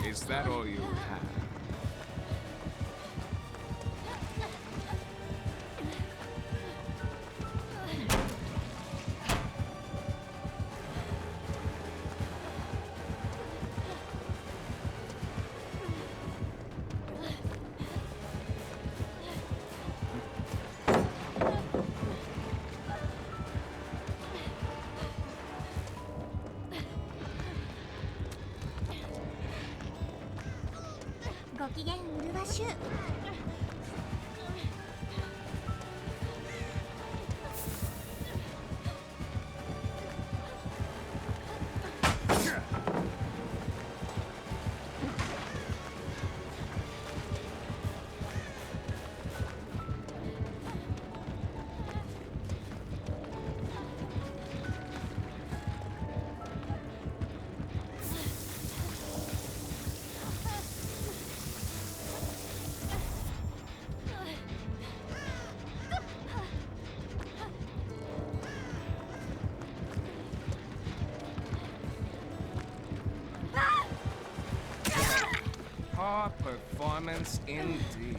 Is that all you have? Poor performance indeed.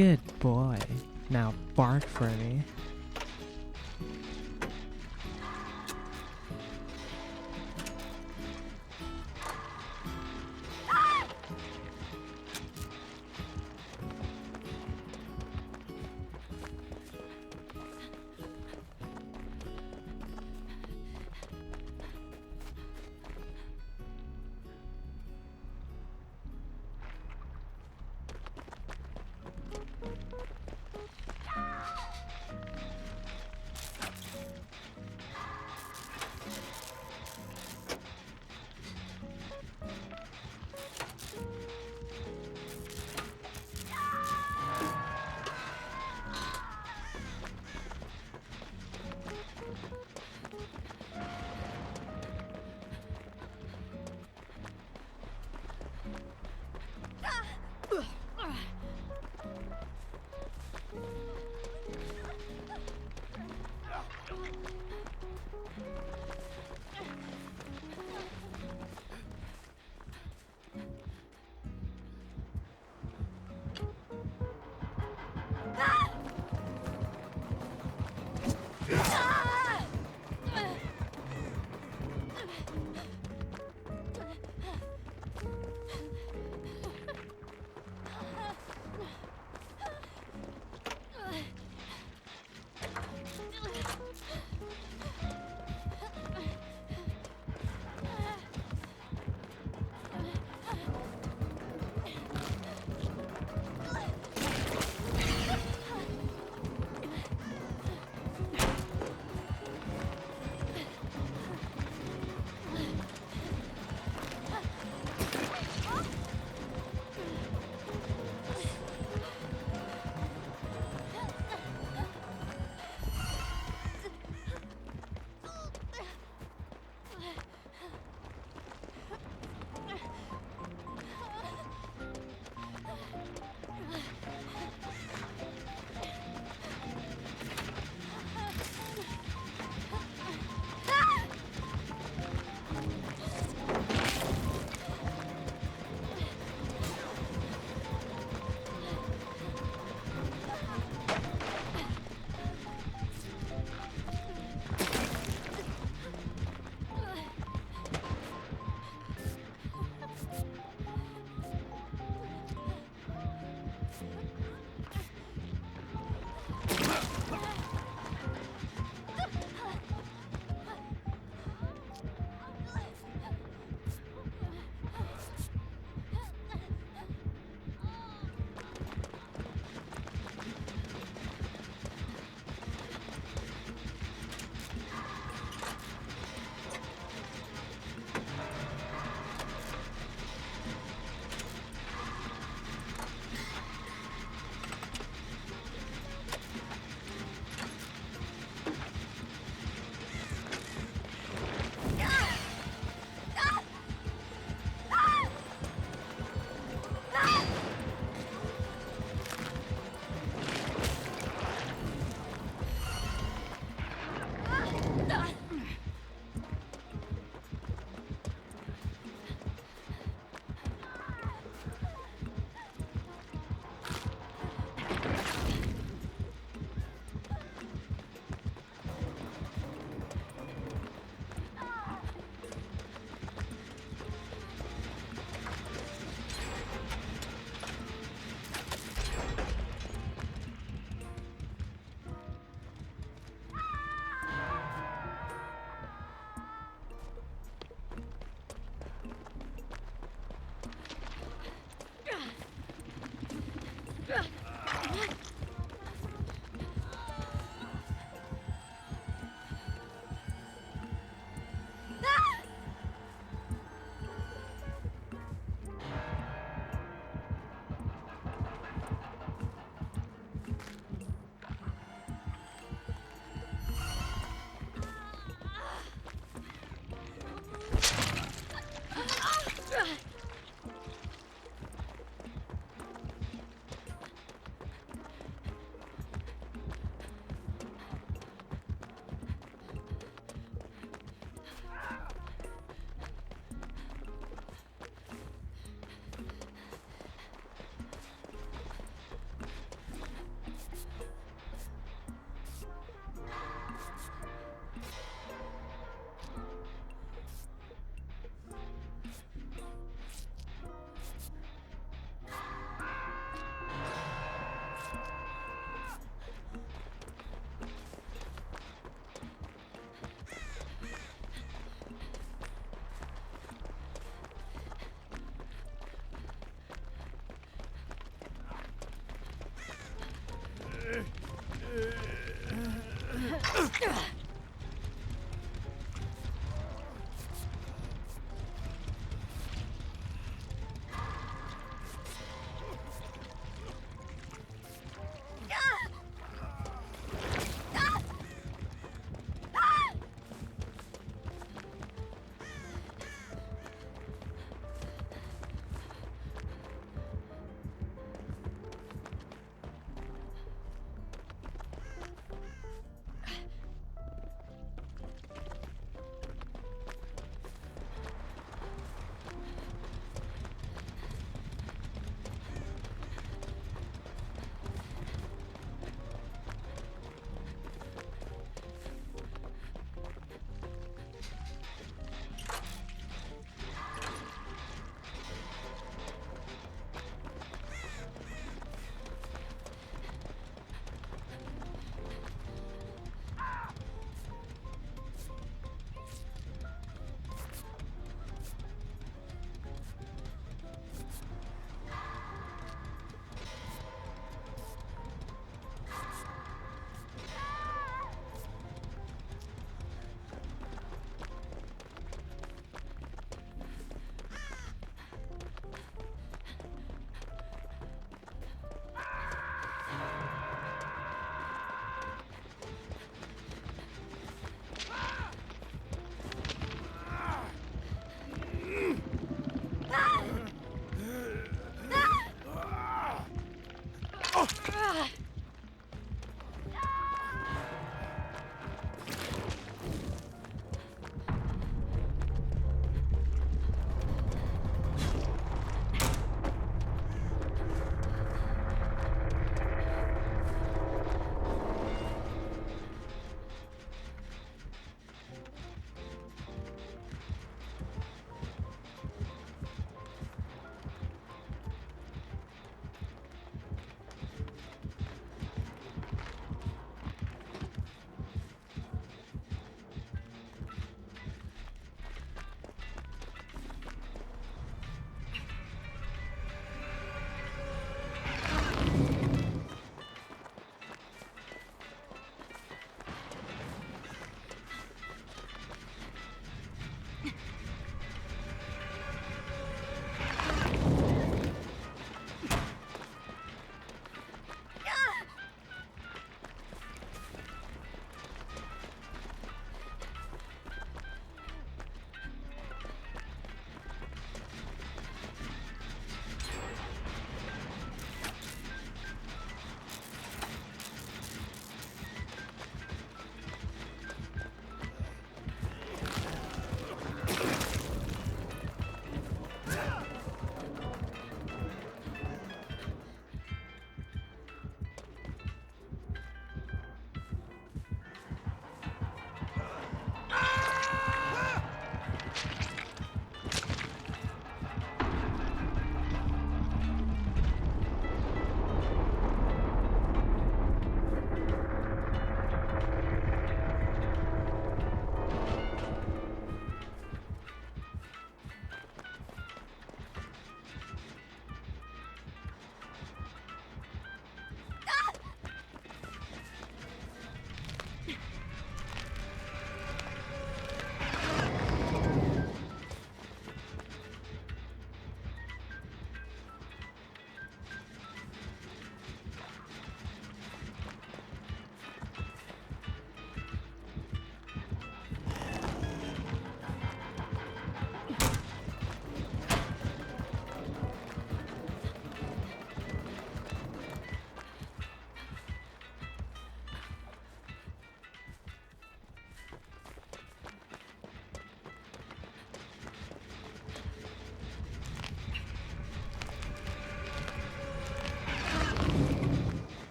Good boy. Now bark for me.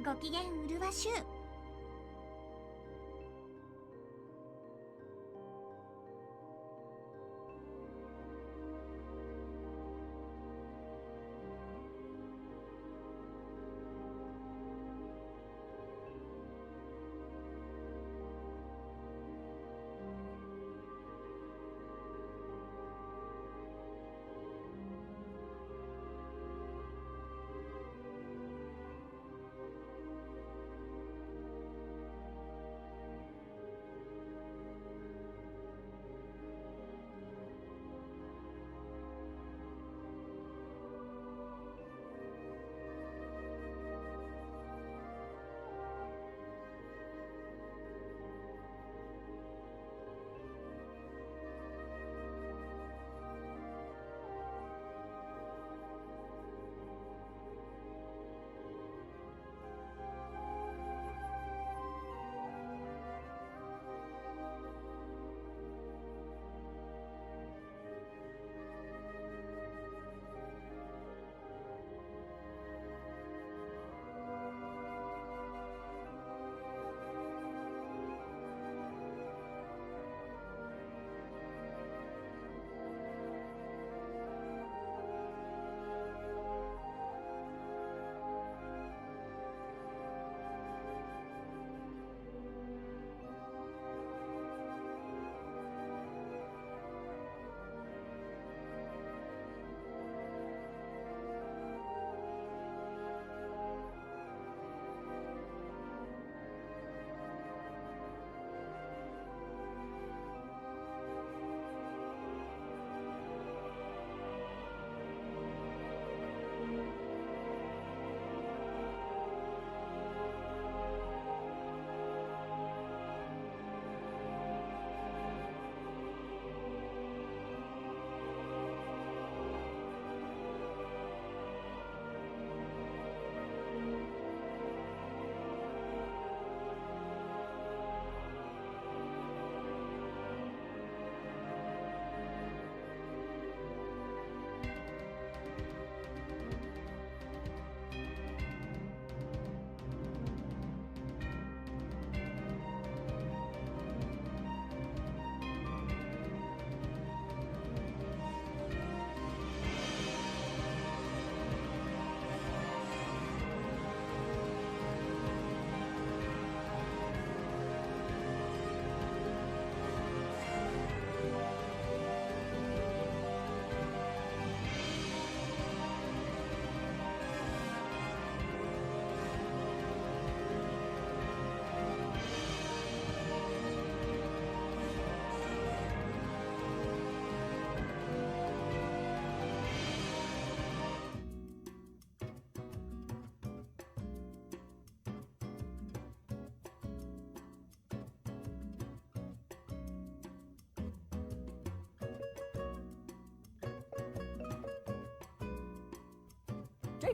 ご機嫌うるわしゅう。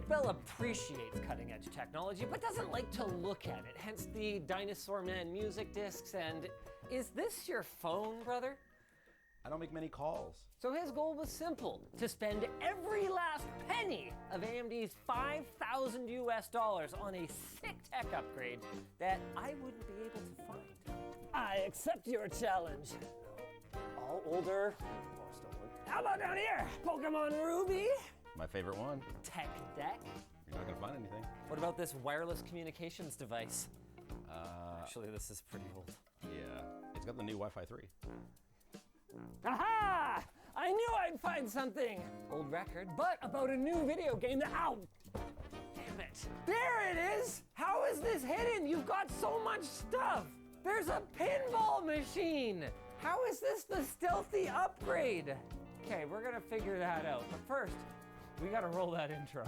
Bell appreciates cutting-edge technology, but doesn't like to look at it, hence the Dinosaur Man music discs and... Is this your phone, brother? I don't make many calls. So his goal was simple, to spend every last penny of AMD's $5,000 US on a sick tech upgrade that I wouldn't be able to find. I accept your challenge. All older, more stolen. How about down here? Pokemon Ruby? My favorite one. Tech deck? You're not gonna find anything. What about this wireless communications device? Actually, this is pretty old. Yeah, it's got the new Wi-Fi 3. Aha! I knew I'd find something! Old record, but about a new video game that... Ow! Damn it. There it is! How is this hidden? You've got so much stuff! There's a pinball machine! How is this the stealthy upgrade? Okay, we're gonna figure that out. But first, we gotta roll that intro.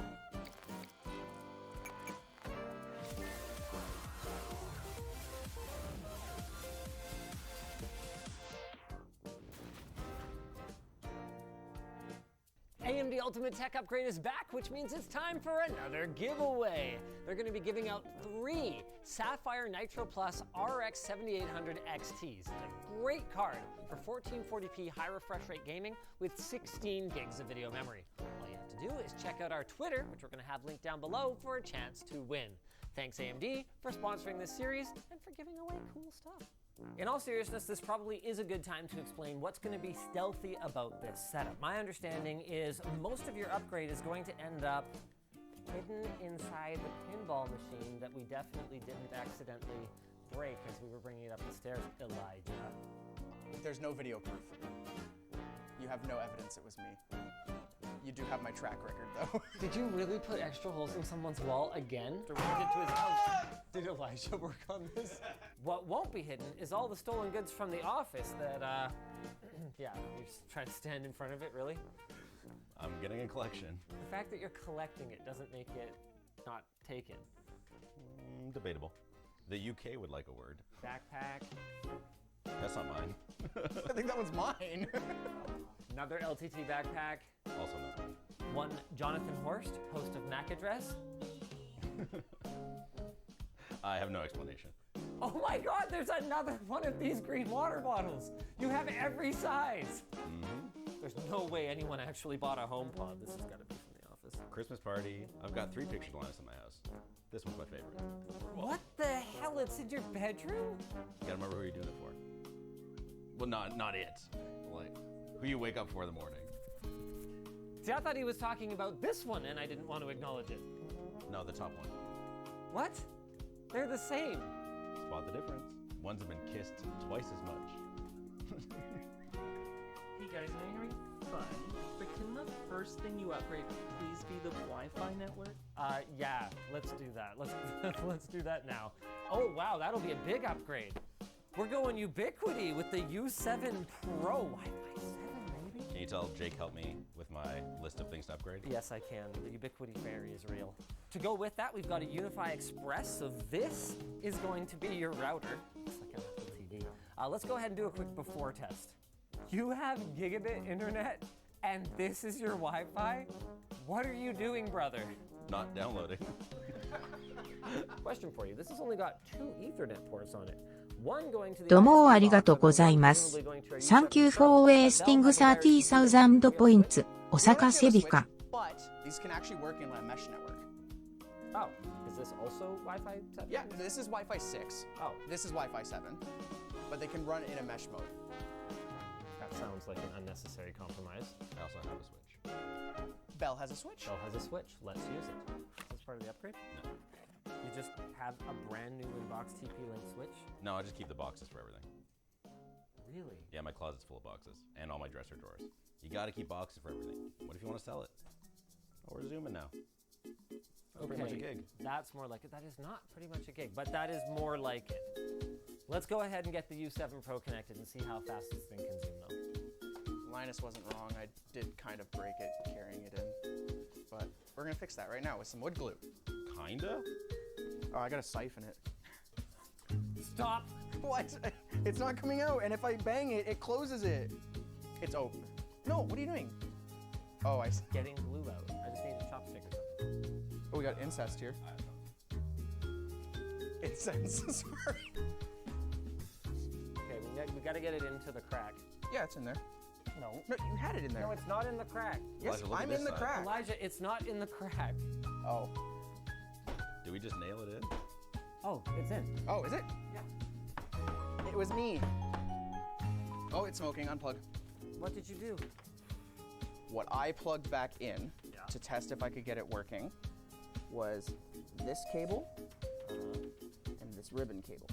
AMD Ultimate Tech Upgrade is back, which means it's time for another giveaway. They're going to be giving out 3 Sapphire Nitro Plus RX 7800 XTs. It's a great card for 1440p high refresh rate gaming with 16 gigs of video memory. All you have to do is check out our Twitter, which we're going to have linked down below, for a chance to win. Thanks AMD for sponsoring this series and for giving away cool stuff. In all seriousness, this probably is a good time to explain what's going to be stealthy about this setup. My understanding is most of your upgrade is going to end up hidden inside the pinball machine that we definitely didn't accidentally break as we were bringing it up the stairs, Elijah. There's no video proof. You have no evidence it was me. You do have my track record, though. Did you really put extra holes in someone's wall again? After we get to his house, did Elijah work on this? What won't be hidden is all the stolen goods from the office that, yeah, you're just trying to stand in front of it, really? I'm getting a collection. The fact that you're collecting it doesn't make it not taken. Debatable. The UK would like a word. Backpack. That's not mine. I think that one's mine. Another LTT backpack. Also not mine. One Jonathan Horst, host of Mac Address. I have no explanation. Oh my God, there's another one of these green water bottles. You have every size. There's no way anyone actually bought a HomePod. This has got to be from the office. Christmas party. I've got 3 pictures lined in my house. This one's my favorite. What the hell? It's in your bedroom? You gotta remember who you're doing it for. Well, not it. Like, who you wake up for in the morning. See, I thought he was talking about this one and I didn't want to acknowledge it. No, the top one. What? They're the same. Spot the difference. Ones have been kissed twice as much. Hey guys, I know you're having fun, but can the first thing you upgrade please be the Wi-Fi network? Yeah, let's do that. Let's do that now. Oh wow, that'll be a big upgrade. We're going ubiquity with the U7 Pro. Wi-Fi 7, maybe? Can you tell Jake helped me with my list of things to upgrade? Yes, I can. The ubiquity fairy is real. To go with that, we've got a Unify Express, so this is going to be your router. It's like an Apple TV. Let's go ahead and do a quick before test. You have gigabit internet, and this is your Wi-Fi? What are you doing, brother? Not downloading. Question for you. This has only got 2 Ethernet ports on it. One going to the どうもありがとうございます。Thank you for wasting 30,000 points. 大阪セビカ。 But these can actually work in a mesh network. Oh, is this also Wi-Fi 7? Yeah, this is Wi-Fi 6. Oh. This is Wi-Fi 7. But they can run in a mesh mode. That sounds like an unnecessary compromise. I also have a switch. Bell has a switch. Bell has a switch. Let's use it. Is this part of the upgrade? No. You just have a brand new inbox TP-Link switch? No, I just keep the boxes for everything. Really? Yeah, my closet's full of boxes and all my dresser drawers. You gotta keep boxes for everything. What if you want to sell it? Oh, we're zooming now. That's pretty much a gig. That's more like it. That is not pretty much a gig, but that is more like it. Let's go ahead and get the U7 Pro connected and see how fast this thing can zoom though. Linus wasn't wrong. I did kind of break it carrying it in. But we're gonna fix that right now with some wood glue. Kinda? Oh, I gotta siphon it. Stop! What? It's not coming out, and if I bang it, it closes it. It's open. No, what are you doing? Oh, I see. Getting glue out. I just need a chopstick or something. we got incest here. Incest, sorry. Okay, we gotta get it into the crack. Yeah, it's in there. No. No, you had it in there. No, it's not in the crack. Yes, Elijah, look at I'm this in the side. crack. Elijah, it's not in the crack. Oh. Did we just nail it in? Oh, it's in. Oh, is it? Yeah. It was me. Oh, it's smoking. Unplug. What did you do? What I plugged back in to test if I could get it working was this cable and this ribbon cable.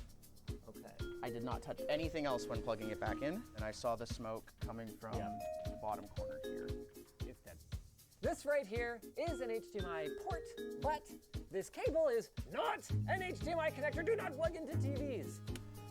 Okay. I did not touch anything else when plugging it back in, and I saw the smoke coming from the bottom corner here. It's dead. This right here is an HDMI port, but this cable is not an HDMI connector. Do not plug into TVs.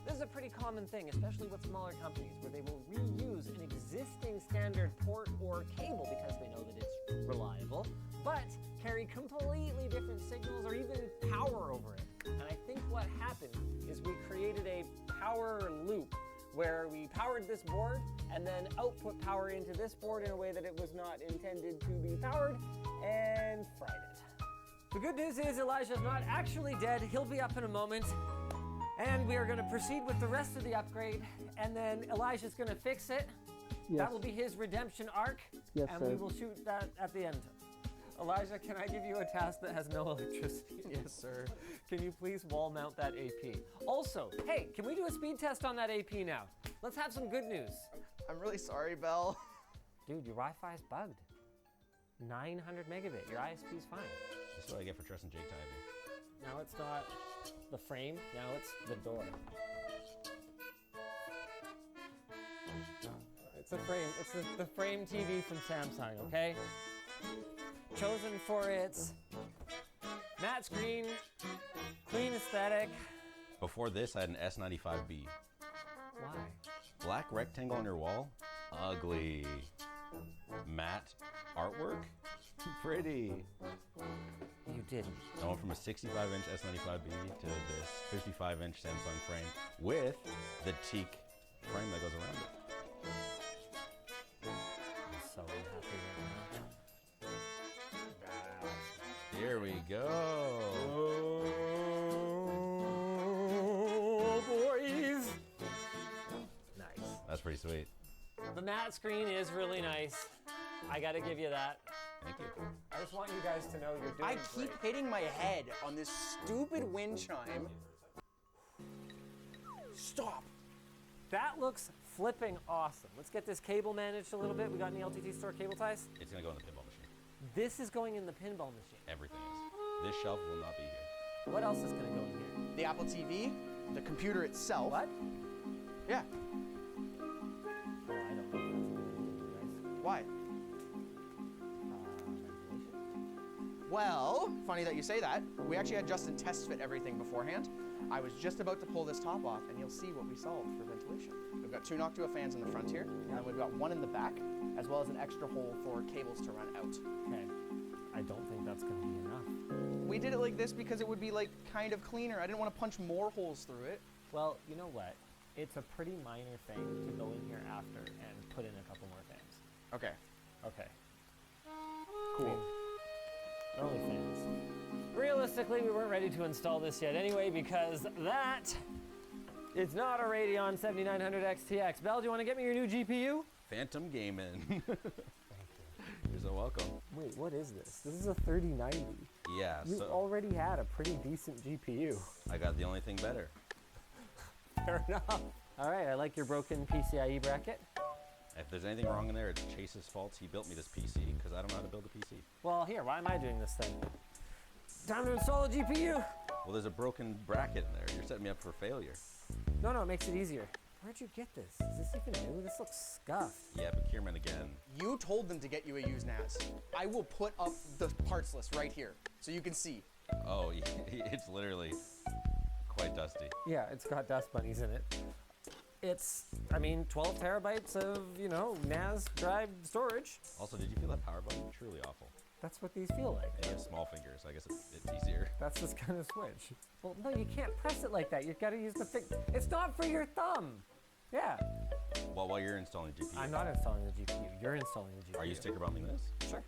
This is a pretty common thing, especially with smaller companies, where they will reuse an existing standard port or cable because they know that it's reliable, but carry completely different signals or even power over it. And I think what happened is we created a power loop where we powered this board and then output power into this board in a way that it was not intended to be powered and fried it. The good news is Elijah's not actually dead. He'll be up in a moment. And we are going to proceed with the rest of the upgrade, and then Elijah's going to fix it. Yes. That will be his redemption arc, Yes, and sir. we will shoot that at the end. Elijah, can I give you a task that has no electricity? Yes, sir. Can you please wall mount that AP? Also, hey, can we do a speed test on that AP now? Let's have some good news. I'm really sorry, Belle. Dude, your Wi-Fi is bugged. 900 megabit, your ISP is fine. That's what I get for trusting Jake Tybee. Now it's not the frame, now it's the door. It's a frame, it's the frame TV from Samsung, okay? Chosen for its matte screen, clean aesthetic. Before this, I had an S95B. Why? Black rectangle on your wall? Ugly. Matte artwork? Pretty. You didn't. I went from a 65-inch S95B to this 55-inch Samsung frame with the teak frame that goes around it. I'm so unhappy right now. Here we go. Oh, boys! Nice. That's pretty sweet. The matte screen is really nice. I gotta give you that. Thank you. I just want you guys to know you're doing I great. keep hitting my head on this stupid wind chime. Stop. That looks flipping awesome. Let's get this cable managed a little bit. We got any LTT store cable ties? It's gonna go in the pinball machine. This is going in the pinball machine. Everything is. This shelf will not be here. What else is gonna go in here? The Apple TV, the computer itself. What? Yeah. Oh, I don't know if that's really nice. Why? Well, funny that you say that. We actually had Justin test fit everything beforehand. I was just about to pull this top off, and you'll see what we solved for ventilation. We've got 2 Noctua fans in the front here, and then we've got 1 in the back, as well as an extra hole for cables to run out. Okay. I don't think that's gonna be enough. We did it like this because it would be like kind of cleaner. I didn't want to punch more holes through it. Well, you know what? It's a pretty minor thing to go in here after and put in a couple more fans. Okay. Okay. Cool. Only fans. Realistically, we weren't ready to install this yet anyway because that is not a Radeon 7900 XTX. Belle, do you want to get me your new GPU? Phantom Gaming. You're so welcome. Wait, what is this? This is a 3090. Yeah, You so already had a pretty decent GPU. I got the only thing better. Fair enough. All right, I like your broken PCIe bracket. If there's anything wrong in there, it's Chase's fault. He built me this PC because I don't know how to build a PC. Well, here, why am I doing this then? Time to install a GPU. Well, there's a broken bracket in there. You're setting me up for failure. No, it makes it easier. Where'd you get this? Is this even new? This looks scuffed. Yeah, but Kierman again. You told them to get you a used NAS. I will put up the parts list right here so you can see. Oh, it's literally quite dusty. Yeah, it's got dust bunnies in it. It's, 12 terabytes of, NAS drive storage. Also, did you feel that power button? Truly awful. That's what these feel like. And you have small fingers, so I guess it's easier. That's this kind of switch. Well, no, you can't press it like that. You've got to use the It's not for your thumb. Yeah. Well, while you're installing the GPU. I'm not installing the GPU. You're installing the GPU. Are you sticker bumping this? Sure.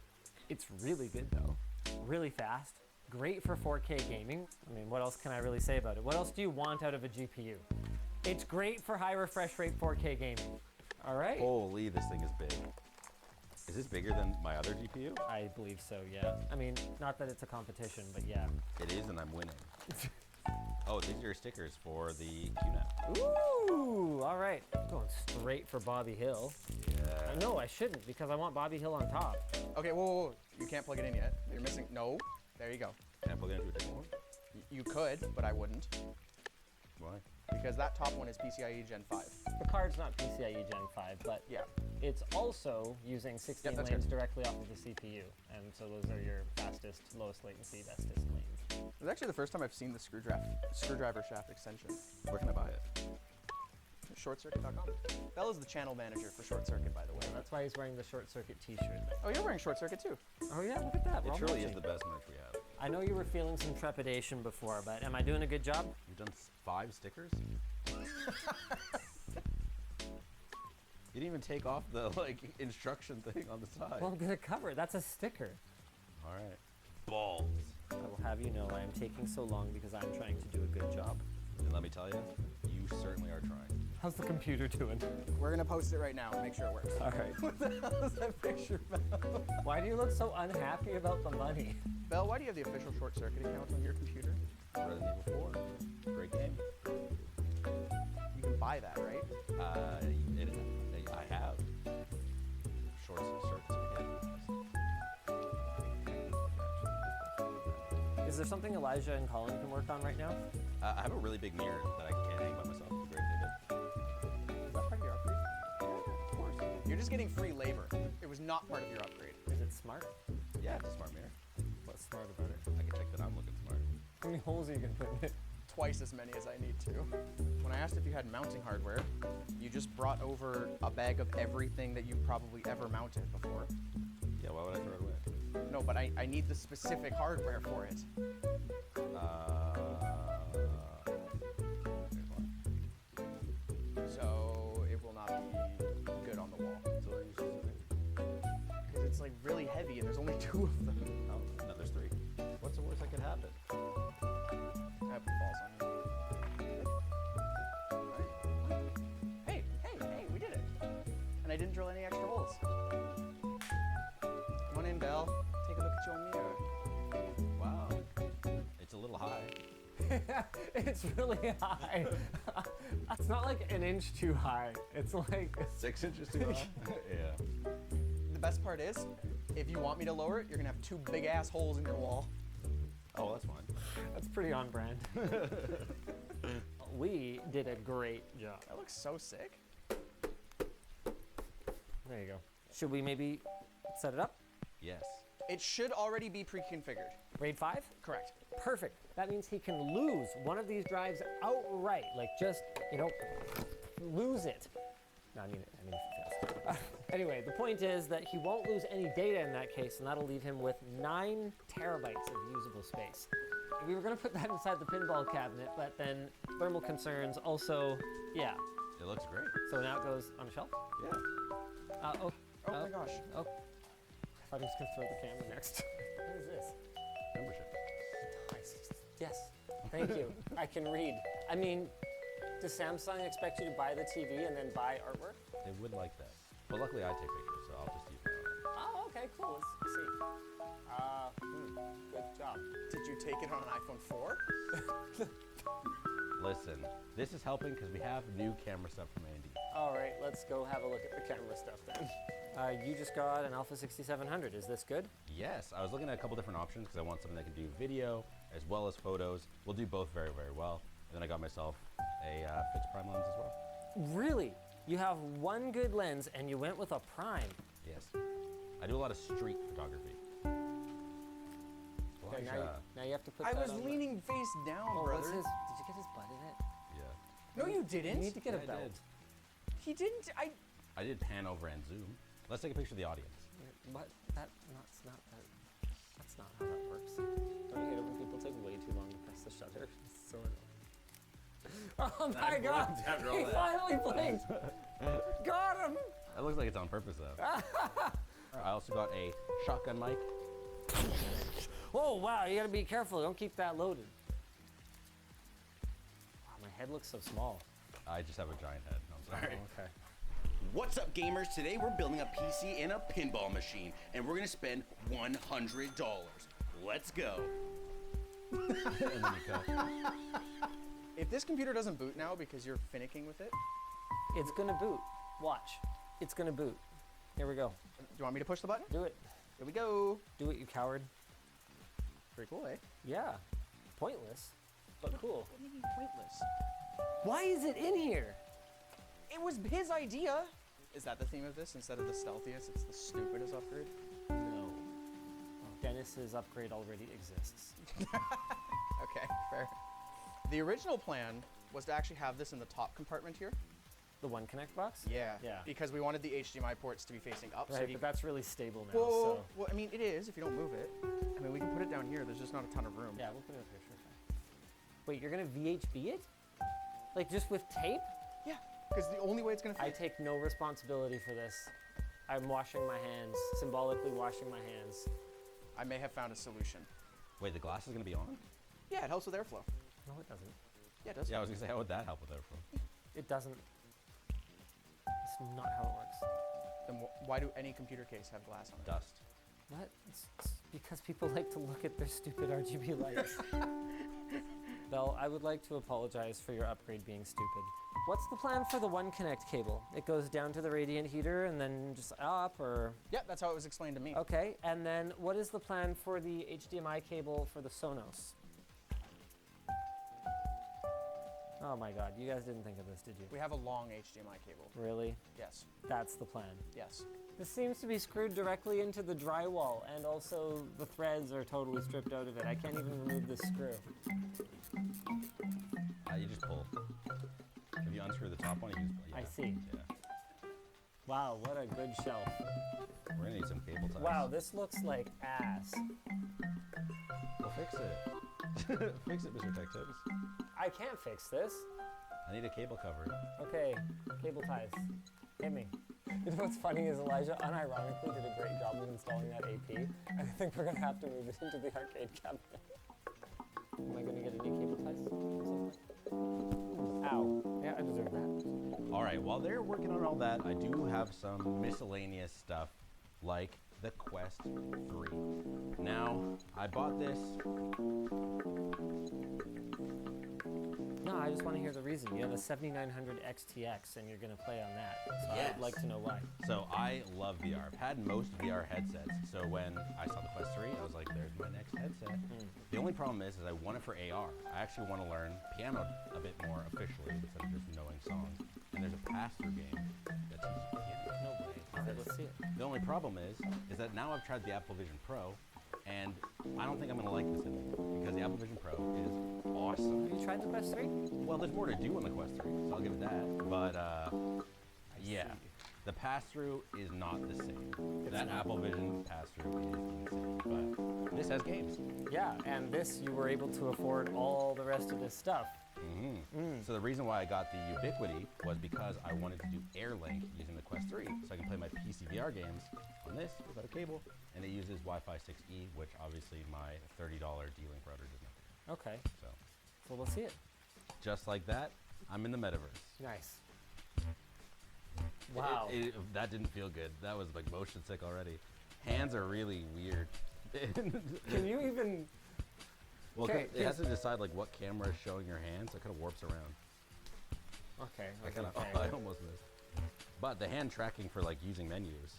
It's really good though. Really fast. Great for 4K gaming. I mean, what else can I really say about it? What else do you want out of a GPU? It's great for high refresh rate 4K gaming. All right? Holy, this thing is big. Is this bigger than my other GPU? I believe so, yeah. I mean, not that it's a competition, but yeah. It is, and I'm winning. Oh, these are your stickers for the QNAP. Ooh, all right. Going straight for Bobby Hill. Yeah. No, I shouldn't, because I want Bobby Hill on top. Okay, whoa. You can't plug it in yet. You're missing. No. There you go. Can I plug it into a different one? You could, but I wouldn't. Why? Because that top one is PCIe Gen 5. The card's not PCIe Gen 5, but Yeah. it's also using 16 that's lanes good. directly off of the CPU. And so those are your fastest, lowest latency, bestest lanes. It was actually the first time I've seen the screwdriver shaft extension. Where can I buy it? Shortcircuit.com. Bella's the channel manager for Short Circuit, by the way. And that's why he's wearing the short circuit t-shirt. Oh, you're wearing Short Circuit too. Oh yeah, look at that. It we're all truly is matching. the best merch we have. I know you were feeling some trepidation before, but am I doing a good job? You've done 5 stickers? You didn't even take off the instruction thing on the side. Well, I'm gonna cover it. That's a sticker. All right. Balls. I will have you know I am taking so long because I'm trying to do a good job. And let me tell you, you certainly are trying. How's the computer doing? We're gonna post it right now and make sure it works. All right. What the hell is that picture about? Why do you look so unhappy about the money? Belle, why do you have the official Short Circuit account on your computer? Resident Evil 4. Great game. You can buy that, right? I have. Short circuit. Is there something Elijah and Colin can work on right now? I have a really big mirror that I can't hang by myself. It'd be great if they did. Is that part of your upgrade? Yeah, of course. You're just getting free labor. It was not part of your upgrade. Is it smart? Yeah, it's a smart mirror. What's smart about it? I can check that I'm looking smart. How many holes are you gonna put in it? Twice as many as I need to. When I asked if you had mounting hardware, you just brought over a bag of everything that you've probably ever mounted before. Yeah, why would I throw it away? No, but I need the specific hardware for it. Here's one. So it will not be good on the wall. So what are you supposed to do? Because it's like really heavy and there's only 2 of them. Oh, no, there's 3. What's the worst that could happen? That falls on you. Right. Hey, we did it. And I didn't drill any extra holes. Come on in, Belle. Take a look at your mirror. Wow. It's a little high. It's really high. That's not like an inch too high. It's like 6 inches too high? Yeah. The best part is, if you want me to lower it, you're gonna have 2 big ass holes in your wall. Oh, that's fine. that's pretty on brand. We did a great job. That looks so sick. There you go. Should we maybe set it up? Yes. It should already be pre-configured. RAID 5? Correct. Perfect. That means he can lose one of these drives outright. Like just, lose it. No, I mean if it fails. Anyway, the point is that he won't lose any data in that case, and that'll leave him with 9 terabytes of usable space. We were gonna put that inside the pinball cabinet, but then thermal concerns also, yeah. It looks great. So now it goes on a shelf? Yeah. Oh my gosh. Oh. I thought he was gonna throw the camera next. What is this? Membership. Nice. Yes, thank you. I can read. I mean, does Samsung expect you to buy the TV and then buy artwork? They would like that. But luckily I take pictures, so I'll just use my own. Oh, okay, cool. Let's see. Good job. Did you take it on an iPhone 4? Listen, this is helping because we have new camera stuff from Andy. All right, let's go have a look at the camera stuff then. You just got an Alpha 6700. Is this good? Yes, I was looking at a couple different options because I want something that can do video as well as photos. We'll do both very, very well. And then I got myself a fixed prime lens as well. Really? You have one good lens and you went with a prime. Yes. I do a lot of street photography. Okay, now you have to put I that was on leaning face down, Oh, brother. what's his? Did you get his butt in it? Yeah. No, you didn't. You need to get Yeah, a I belt. did. He didn't. I did pan over and zoom. Let's take a picture of the audience. What? That's not how that works. Don't you hate it when people take way too long to press the shutter? It's so annoying. Oh my I god! blinked after all He that. finally blinked! Got him! That looks like it's on purpose though. I also got a shotgun mic. Whoa, wow, you gotta be careful. Don't keep that loaded. Wow, my head looks so small. I just have a giant head. I'm sorry. Oh, okay. What's up, gamers? Today we're building a PC and a pinball machine, and we're gonna spend $100. Let's go. And then you cut. If this computer doesn't boot now because you're finicking with it, It's gonna boot. Watch. It's gonna boot. Here we go. do you want me to push the button? Do it. Here we go. Do it, you coward. Pretty cool, eh? Yeah. Pointless, but cool. What do you mean pointless? Why is it in here? It was his idea. Is that the theme of this? Instead of the stealthiest, it's the stupidest upgrade? No. Dennis's upgrade already exists. Okay, fair. The original plan was to actually have this in the top compartment here. The One Connect box? Yeah. Yeah. Because we wanted the HDMI ports to be facing up. Right, so but that's really stable now, well, so. well, I mean, it is if you don't move it. I mean, we can put it down here. There's just not a ton of room. Yeah, we'll put it up here, sure. Wait, you're gonna VHB it? Like just with tape? Yeah, because the only way it's gonna fit. I take no responsibility for this. I'm washing my hands, symbolically washing my hands. I may have found a solution. Wait, the glass is gonna be on? Yeah, it helps with airflow. No, it doesn't. Yeah, it does. Yeah, I was gonna say, how would that help with airflow? It doesn't. It's not how it works. Then why do any computer case have glass on it? Dust. What? It's because people like to look at their stupid RGB lights. Belle, I would like to apologize for your upgrade being stupid. What's the plan for the One Connect cable? It goes down to the radiant heater and then just up, or? Yeah, that's how it was explained to me. Okay, and then what is the plan for the HDMI cable for the Sonos? Oh my god, you guys didn't think of this, did you? We have a long HDMI cable. Really? Yes. That's the plan. Yes. This seems to be screwed directly into the drywall, and also the threads are totally stripped out of it. I can't even remove this screw. You just pull. If you unscrew the top one, you just pull. I see. Yeah. Wow, what a good shelf. We're gonna need some cable ties. Wow, this looks like ass. We'll fix it. Fix it, Mr. Tech Tips. I can't fix this. I need a cable cover. Okay, cable ties. Hit me. You know what's funny is Elijah unironically did a great job of installing that AP, and I think we're gonna have to move it into the arcade cabinet. Am I gonna get a new cable ties? Ow. Yeah, I deserve that. All right, while they're working on all that, I do have some miscellaneous stuff like the Quest 3. Now, I bought this. No, I just want to hear the reason. You have a 7900 XTX and you're going to play on that. So Yes. I'd like to know why. So I love VR. I've had most VR headsets. So when I saw the Quest 3, I was like, there's my next headset. The only problem is I want it for AR. I actually want to learn piano a bit more officially instead of just knowing songs. And there's a pass-through game that teaches piano. No way. Okay, let's see it. The only problem is that now I've tried the Apple Vision Pro, and I don't think I'm gonna like this anymore because the Apple Vision Pro is awesome. Have you tried the Quest 3? Well, there's more to do on the Quest 3, so I'll give it that. But yeah, the pass-through is not the same. That Apple Vision pass-through is insane, but this has games. Yeah, and this you were able to afford all the rest of this stuff. So the reason why I got the Ubiquity was because I wanted to do AirLink using the Quest 3, so I can play my PC VR games on this without a cable, and it uses Wi-Fi 6E, which obviously my $30 D-Link router does not do. Okay, So so we'll see it. just like that, I'm in the metaverse. Nice. Wow. That didn't feel good. That was like motion sick already. Hands are really weird. Can you even... Well, 'cause Okay, it has to decide like what camera is showing your hands, so it kind of warps around. Okay, I kind of, okay. I almost missed. But the hand tracking for like using menus.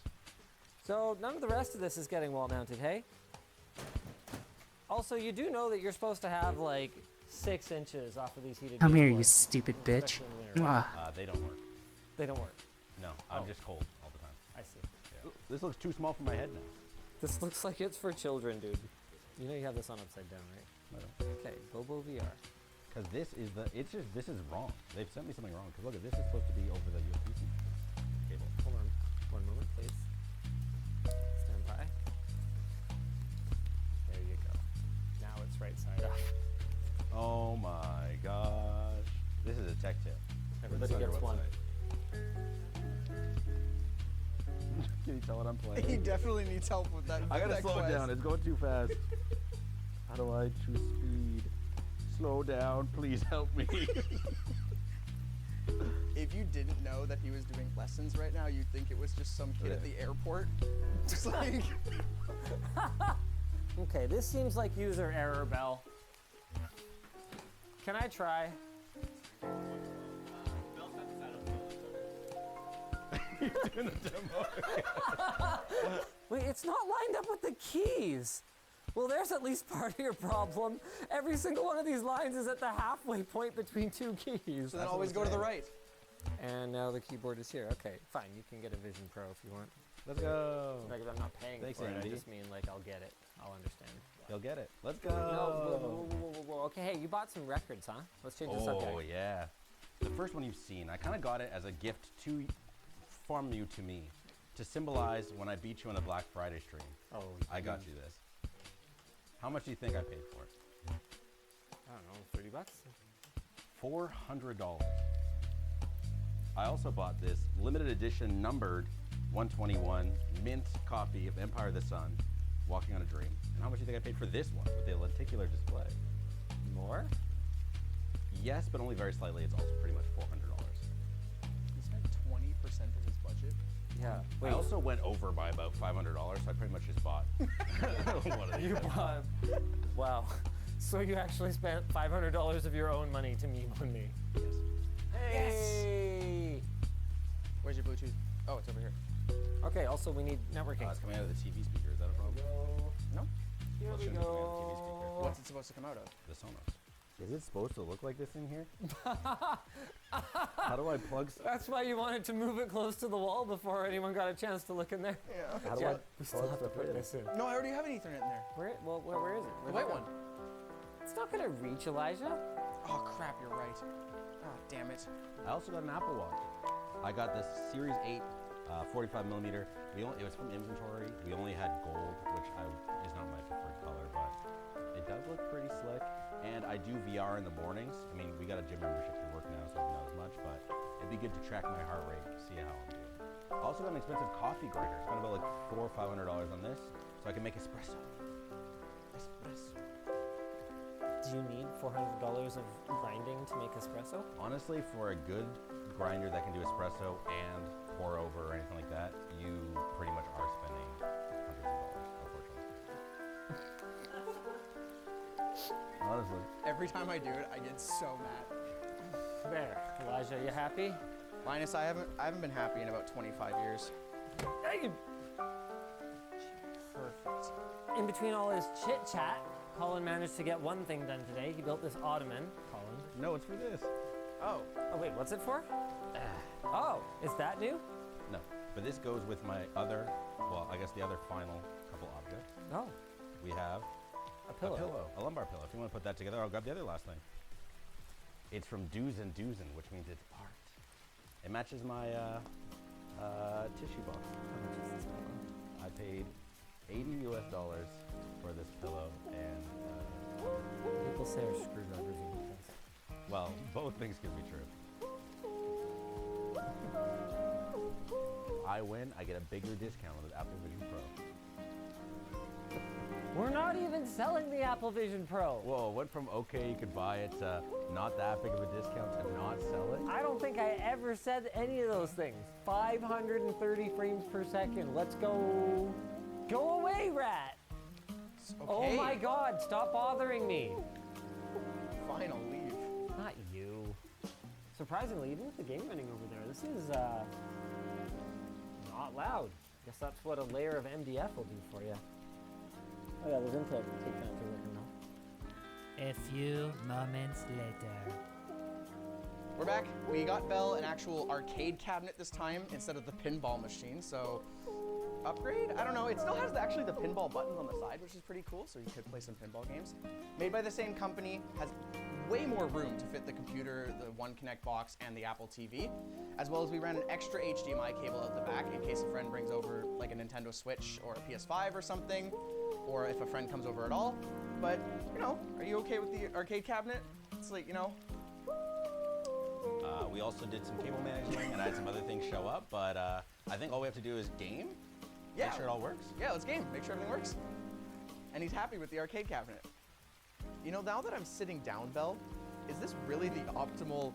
So none of the rest of this is getting wall mounted, hey? Also, you do know that you're supposed to have like 6 inches off of these heated Come here, you baseboards, stupid bitch. especially in winter, right? Mwah. They don't work. They don't work. No, I'm Oh. just cold all the time. I see. Yeah. This looks too small for my head now. This looks like it's for children, dude. You know you have this on upside down, right? Okay, Bobo VR. Because this is this is wrong. They've sent me something wrong. Because look, this is supposed to be over the USB-C cable. Hold on. 1 moment, please. Stand by. There you go. Now it's right side up. Oh my gosh. This is a tech tip. Everybody It's on your gets one. website. Can you tell what I'm He playing? definitely needs help with that. I gotta that slow it quest. down. It's going too fast. How do I choose speed? Slow down, please help me. If you didn't know that he was doing lessons right now, you'd think it was just some kid at the airport. Just like. Okay, this seems like user error, Bell. Can I try? You're doing the demo. Wait, it's not lined up with the keys. Well, there's at least part of your problem. Every single one of these lines is at the halfway point between two keys. So then always go to the right. And now the keyboard is here. Okay, fine. You can get a Vision Pro if you want. Let's go. Like, I'm not paying Thanks, for it. Andy. I just mean, like, I'll get it. I'll understand. You'll get it. Let's go. No, whoa. Okay, hey, you bought some records, huh? Let's change the subject. Oh, yeah. The first one you've seen, I kind of got it as a gift from you to me to symbolize when I beat you on the Black Friday stream. Oh, I got you this. How much do you think I paid for it? I don't know, $30? $400. I also bought this limited edition numbered 121 mint copy of Empire of the Sun, Walking on a Dream. And how much do you think I paid for this one with the lenticular display? More? Yes, but only very slightly. It's also pretty much $400. He spent 20% of his budget. Yeah. I also went over by about $500, so I pretty much just bought one of these. You bought. Wow. So you actually spent $500 of your own money to meme on me. Yes. Hey! Where's your Bluetooth? Oh, it's over here. Okay, also we need networking. It's coming out of the TV speaker. Is that a problem? No? Here Well, we shouldn't it be on the TV go. speaker? What's it supposed to come out of? The Sonos. Is it supposed to look like this in here? How do I plug stuff? That's why you wanted to move it close to the wall before anyone got a chance to look in there. Yeah. How do Yeah, I we still plug have to stuff put in? this in. No, I already have an Ethernet in there. Where is it? The white one. It's not gonna reach, Elijah. Oh, crap, you're right. Oh, damn it. I also got an Apple Watch. I got this Series 8 45 millimeter. It was from inventory. We only had gold, which is not my preferred color, but it does look pretty slick. And I do VR in the mornings. I mean, we got a gym membership through work now, so not as much, but it'd be good to track my heart rate, see how I'm doing. I also got an expensive coffee grinder. Spent about like $400 or $500 on this, so I can make espresso. Espresso. Do you need $400 of grinding to make espresso? Honestly, for a good grinder that can do espresso and pour over or anything like that, you pretty much are spending hundreds of dollars, unfortunately. Honestly. Every time I do it, I get so mad. There, Elijah, you happy? Linus, I haven't been happy in about 25 years. Perfect. In between all his chit chat, Colin managed to get one thing done today. He built this ottoman. Colin. No, it's for this. Oh. Oh wait, what's it for? Oh, is that new? No, but this goes with my other, well, I guess the other final couple objects. Oh, We have a pillow. a lumbar pillow. If you want to put that together, I'll grab the other last thing. It's from Doozen, which means it's art. It matches my tissue box. I paid $80 US for this pillow, and People say our screwdrivers are weakness. well, both things could be true. I win, I get a bigger discount on the Apple Vision Pro. We're not even selling the Apple Vision Pro. Whoa, went from okay, you could buy it to not that big of a discount to not sell it? I don't think I ever said any of those things. 530 frames per second. Let's go. Go away, rat. Okay. Oh my God, stop bothering me. Fine, I'll leave. Not you. Surprisingly, even with the game running over there, this is not loud. Guess that's what a layer of MDF will do for you. Oh yeah, those intake fans are working now. A few moments later. We're back. We got Belle an actual arcade cabinet this time instead of the pinball machine, so upgrade? I don't know. It still has actually the pinball buttons on the side, which is pretty cool, so you could play some pinball games. Made by the same company, has way more room to fit the computer, the One Connect box, and the Apple TV, as well as we ran an extra HDMI cable out the back in case a friend brings over like a Nintendo Switch or a PS5 or something, or if a friend comes over at all. But, you know, are you okay with the arcade cabinet? It's like, you know. We also did some cable management and I had some other things show up, but I think all we have to do is game. Yeah. Make sure it all works. Yeah, let's game. Make sure everything works. And he's happy with the arcade cabinet. You know, now that I'm sitting down, Belle, is this really the optimal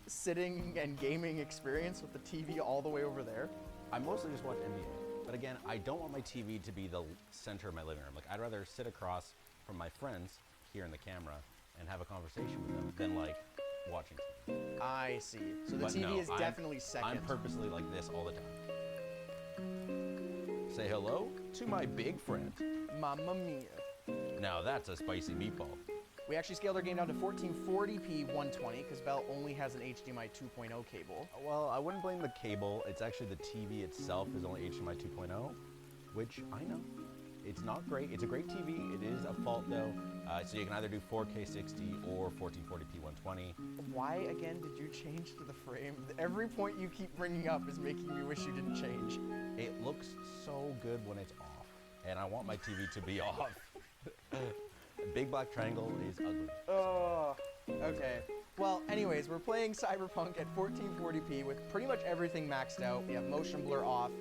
sitting and gaming experience with the TV all the way over there? I mostly just watch NBA. But again, I don't want my TV to be the center of my living room. Like, I'd rather sit across from my friends here in the camera and have a conversation with them than like watching TV. I see. So the But TV no, is definitely second. I'm purposely like this all the time. Say hello to my big friend. Mamma mia. Now that's a spicy meatball. We actually scaled our game down to 1440p 120 because Belle only has an HDMI 2.0 cable. Well, I wouldn't blame the cable. It's actually the TV itself is only HDMI 2.0, which I know. It's not great. It's a great TV. It is a fault though. So you can either do 4K 60 or 1440p 120. Why again did you change to the frame? Every point you keep bringing up is making me wish you didn't change. It looks so good when it's off, and I want my TV to be off. Big black triangle is ugly. Oh, okay. Well, anyways, we're playing Cyberpunk at 1440p with pretty much everything maxed out. We have motion blur off,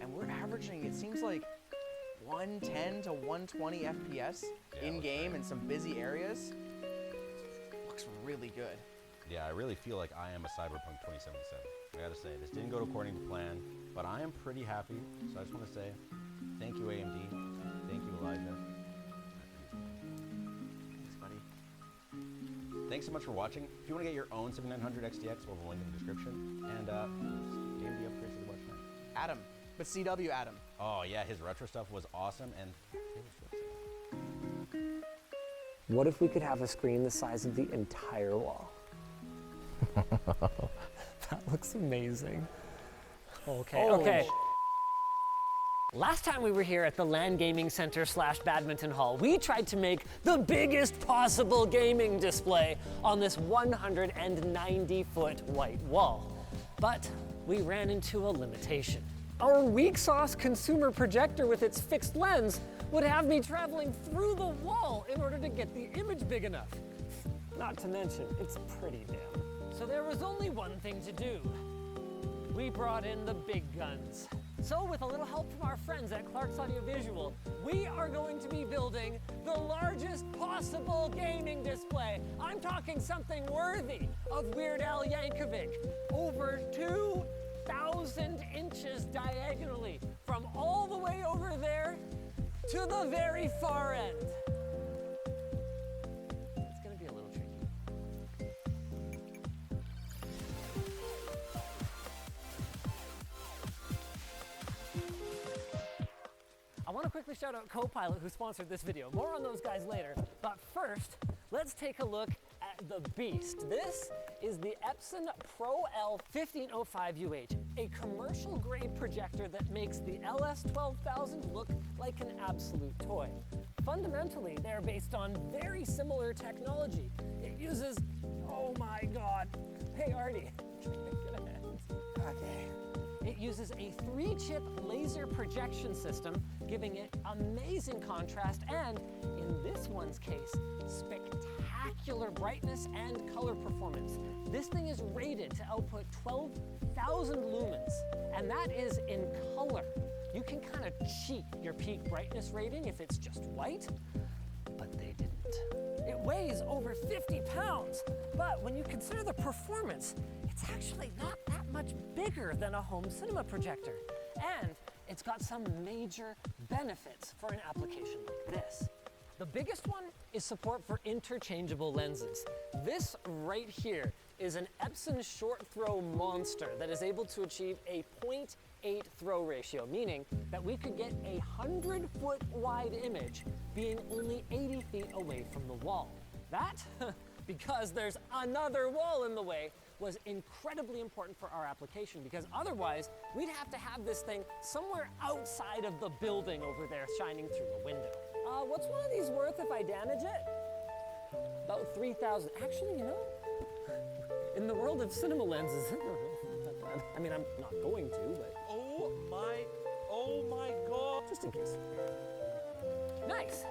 and we're averaging, it seems like 110 to 120 FPS in-game in some busy areas. Looks really good. Yeah, I really feel like I am a Cyberpunk 2077. I gotta say, this didn't go according to plan, but I am pretty happy. So I just want to say thank you, AMD. Thank you, Elijah. Thanks, buddy. Thanks so much for watching. If you want to get your own 7900 XTX, we'll have a link in the description. And AMD upgrades to the watch tonight. Adam, but CW Adam. Oh yeah, his retro stuff was awesome, and What if we could have a screen the size of the entire wall? That looks amazing. Okay, okay. Last time we were here at the LAN Gaming Center / Badminton Hall, we tried to make the biggest possible gaming display on this 190-foot white wall. But we ran into a limitation. Our weak sauce consumer projector with its fixed lens would have me traveling through the wall in order to get the image big enough. Not to mention, it's pretty dim. So there was only one thing to do. We brought in the big guns. So with a little help from our friends at Clark's Audiovisual, we are going to be building the largest possible gaming display. I'm talking something worthy of Weird Al Yankovic. Over 2,000 inches diagonally from all the way over there to the very far end. It's gonna be a little tricky. I want to quickly shout out Copilot, who sponsored this video. More on those guys later. But first, let's take a look at the beast. This is the Epson Pro L1505UH, a commercial-grade projector that makes the LS12000 look like an absolute toy. Fundamentally, they're based on very similar technology. It uses, oh my God. Hey, Artie. Get a hand. Okay. It uses a 3-chip laser projection system, giving it amazing contrast and, in this one's case, spectacular brightness and color performance. This thing is rated to output 12,000 lumens, and that is in color. You can kind of cheat your peak brightness rating if it's just white, but they didn't. It weighs over 50 pounds, but when you consider the performance, it's actually not that much bigger than a home cinema projector. And it's got some major benefits for an application like this. The biggest one is support for interchangeable lenses. This right here is an Epson short throw monster that is able to achieve a 0.8 throw ratio, meaning that we could get a 100-foot wide image being only 80 feet away from the wall. That, because there's another wall in the way, was incredibly important for our application, because otherwise we'd have to have this thing somewhere outside of the building over there shining through a window. What's one of these worth if I damage it? About 3,000. Actually, you know, in the world of cinema lenses, I mean, I'm not going to, but... Oh my God. Just in case. Nice.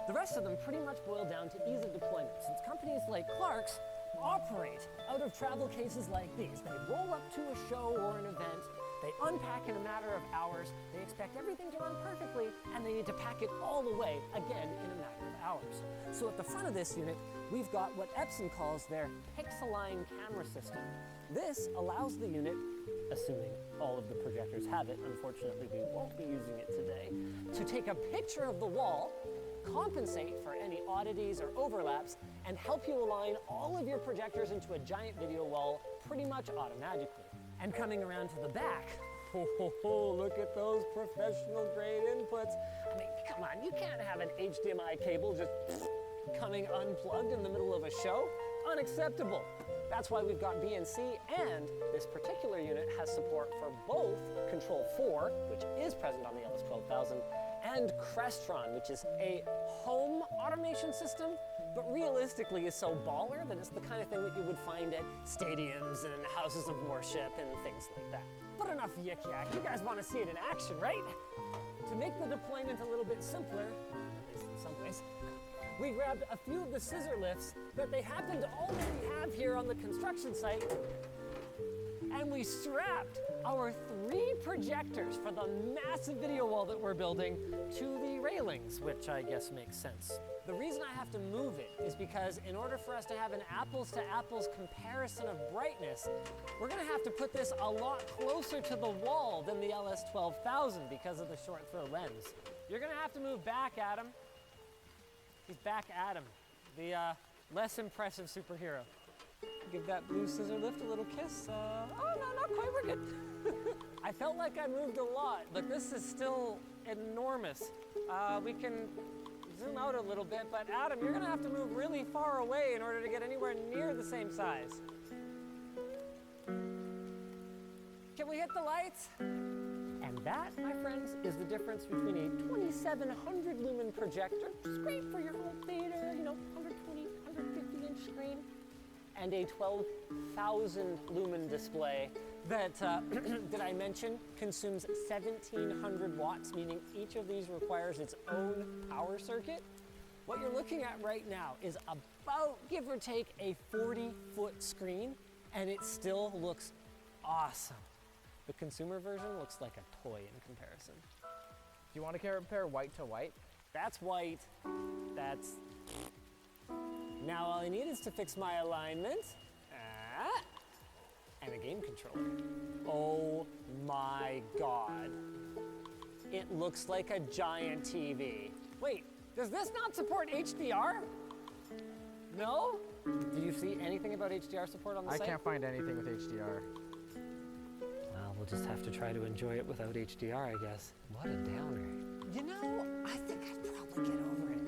The rest of them pretty much boil down to ease of deployment, since companies like Clark's operate out of travel cases like these. They roll up to a show or an event, They unpack in a matter of hours, they expect everything to run perfectly, and they need to pack it all the way, again, in a matter of hours. So at the front of this unit, we've got what Epson calls their Pixeline camera system. This allows the unit, assuming all of the projectors have it, unfortunately we won't be using it today, to take a picture of the wall, compensate for any oddities or overlaps, and help you align all of your projectors into a giant video wall pretty much automatically. And coming around to the back, look at those professional grade inputs. I mean, come on, you can't have an HDMI cable just coming unplugged in the middle of a show. Unacceptable. That's why we've got BNC, and this particular unit has support for both Control 4, which is present on the LS12000, and Crestron, which is a home automation system, but realistically is so baller that it's the kind of thing that you would find at stadiums and houses of worship and things like that. But enough yik yak, you guys want to see it in action, right? To make the deployment a little bit simpler, at least in some ways, we grabbed a few of the scissor lifts that they happen to already have here on the construction site, and we strapped our 3 projectors for the massive video wall that we're building to the railings, which I guess makes sense. The reason I have to move it is because in order for us to have an apples to apples comparison of brightness, we're gonna have to put this a lot closer to the wall than the LS12000 because of the short throw lens. You're gonna have to move back, Adam. He's back, Adam, the less impressive superhero. Give that blue scissor lift a little kiss. Oh, no, not quite, we're good. I felt like I moved a lot, but this is still enormous. We can zoom out a little bit, but Adam, you're gonna have to move really far away in order to get anywhere near the same size. Can we hit the lights? And that, my friends, is the difference between a 2700 lumen projector, which is great for your home theater, 120, 150 inch screen, and a 12,000 lumen display that, did I mention, consumes 1700 watts, meaning each of these requires its own power circuit. What you're looking at right now is about, give or take, a 40-foot screen, and it still looks awesome. The consumer version looks like a toy in comparison. Do you want to compare white to white? That's white. That's... Now all I need is to fix my alignment. And a game controller. Oh my God. It looks like a giant TV. Wait, does this not support HDR? No? Do you see anything about HDR support on the site? I can't find anything with HDR. Well, we'll just have to try to enjoy it without HDR, I guess. What a downer. You know, I think I'd probably get over it.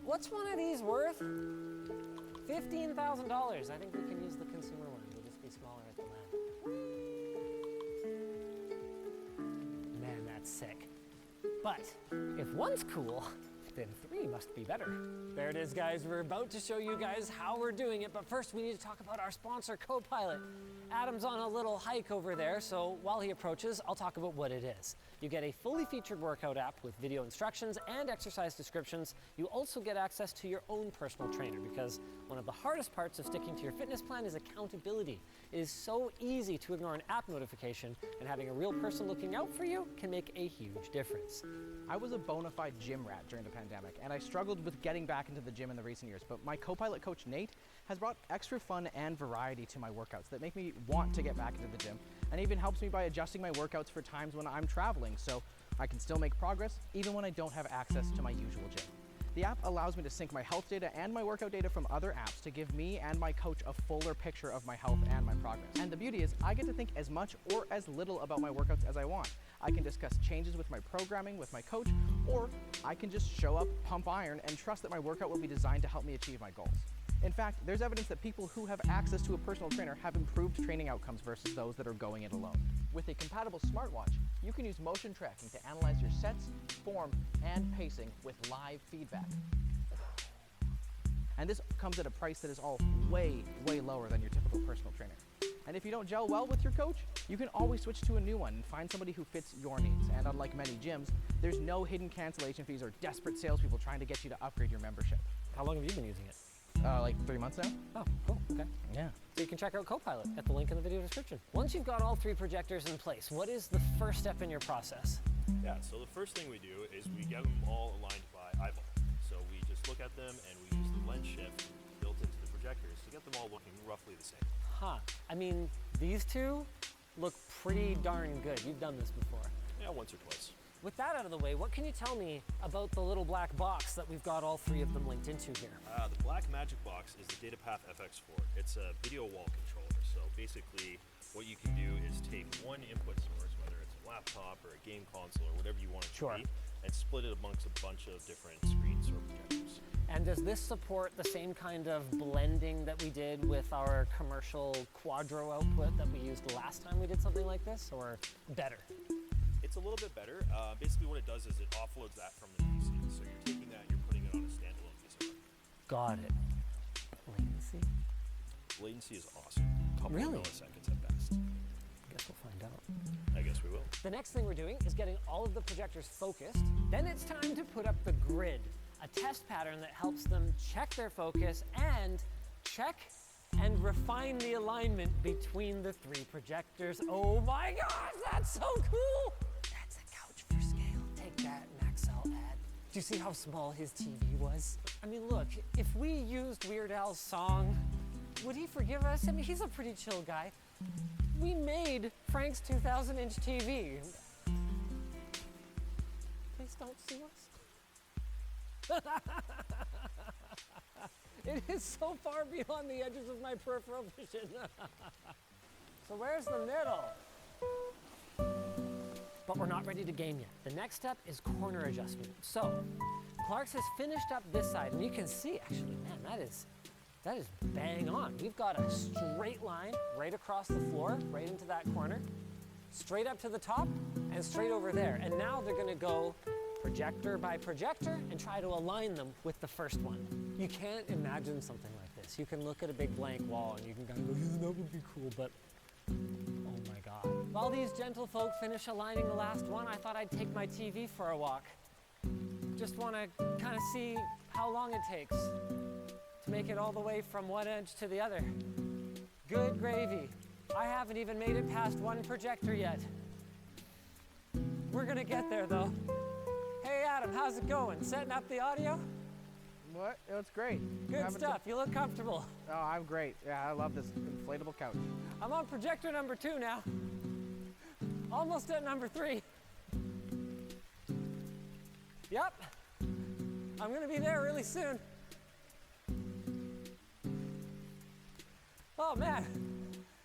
What's one of these worth? $15,000. I think we can use the consumer one. It'll just be smaller at the lab. Man, that's sick. But if one's cool, then 3 must be better. There it is, guys. We're about to show you guys how we're doing it, but first we need to talk about our sponsor, Copilot. Adam's on a little hike over there, so while he approaches, I'll talk about what it is. You get a fully featured workout app with video instructions and exercise descriptions. You also get access to your own personal trainer, because one of the hardest parts of sticking to your fitness plan is accountability. It is so easy to ignore an app notification, and having a real person looking out for you can make a huge difference. I was a bona fide gym rat during the pandemic, and I struggled with getting back into the gym in the recent years, but my Copilot coach, Nate, has brought extra fun and variety to my workouts that make me want to get back into the gym, and even helps me by adjusting my workouts for times when I'm traveling, so I can still make progress even when I don't have access to my usual gym. The app allows me to sync my health data and my workout data from other apps to give me and my coach a fuller picture of my health and my progress. And the beauty is, I get to think as much or as little about my workouts as I want. I can discuss changes with my programming with my coach, or I can just show up, pump iron, and trust that my workout will be designed to help me achieve my goals. In fact, there's evidence that people who have access to a personal trainer have improved training outcomes versus those that are going it alone. With a compatible smartwatch, you can use motion tracking to analyze your sets, form, and pacing with live feedback. And this comes at a price that is all way, way lower than your typical personal trainer. And if you don't gel well with your coach, you can always switch to a new one and find somebody who fits your needs. And unlike many gyms, there's no hidden cancellation fees or desperate salespeople trying to get you to upgrade your membership. How long have you been using it? like 3 months now. Oh, cool, okay. Yeah. So you can check out Copilot at the link in the video description. Once you've got all 3 projectors in place, what is the first step in your process? Yeah, so the first thing we do is we get them all aligned by eyeball. So we just look at them and we use the lens shift built into the projectors to get them all looking roughly the same. Huh, I mean, these 2 look pretty darn good. You've done this before. Yeah, once or twice. With that out of the way, what can you tell me about the little black box that we've got all 3 of them linked into here? The black magic box is the DataPath FX4. It's a video wall controller. So basically, what you can do is take one input source, whether it's a laptop or a game console or whatever you want it to be, and split it amongst a bunch of different screens or projectors. And does this support the same kind of blending that we did with our commercial Quadro output that we used last time we did something like this, or better? It's a little bit better. Basically what it does is it offloads that from the PC. So you're taking that and you're putting it on a standalone piece of hardware. Got it. Latency? Latency is awesome. Couple Really? milliseconds at best. Guess we'll find out. I guess we will. The next thing we're doing is getting all of the projectors focused. Then it's time to put up the grid, a test pattern that helps them check their focus and check and refine the alignment between the 3 projectors. Oh my gosh, that's so cool! That's a couch for scale. Take that, Maxell ad. Do you see how small his TV was? I mean, look, if we used Weird Al's song, would he forgive us? I mean, he's a pretty chill guy. We made Frank's 2,000-inch TV. Please don't sue us. It is so far beyond the edges of my peripheral vision. So where's the middle? But we're not ready to game yet. The next step is corner adjustment. So Clark's has finished up this side, and you can see, actually, man, that is bang on. We've got a straight line right across the floor, right into that corner, straight up to the top, and straight over there. And now they're gonna go projector by projector and try to align them with the first one. You can't imagine something like this. You can look at a big blank wall and you can kind of go, yeah, that would be cool, but oh my God. While these gentle folk finish aligning the last one, I thought I'd take my TV for a walk. Just wanna kind of see how long it takes to make it all the way from one edge to the other. Good gravy. I haven't even made it past one projector yet. We're gonna get there though. Hey Adam, how's it going? Setting up the audio? What? It's great. Good stuff, you look comfortable. Oh, I'm great. Yeah, I love this inflatable couch. I'm on projector number 2 now. Almost at number 3. Yep. I'm gonna be there really soon. Oh man.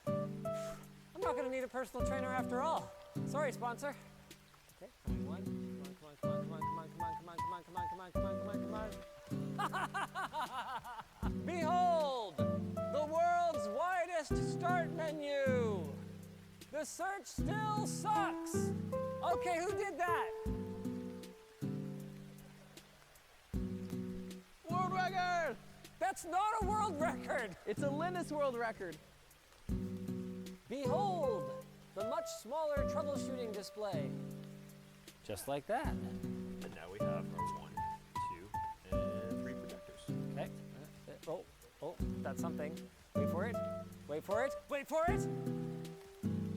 I'm not gonna need a personal trainer after all. Sorry, sponsor. Okay, come on. Behold, the world's widest start menu. The search still sucks. Okay, who did that? World record! That's not a world record. It's a Linus world record. Behold, the much smaller troubleshooting display. Just like that. And now we have our 1, 2, and 3 projectors. Okay. Oh, that's something. Wait for it. Wait for it. Wait for it.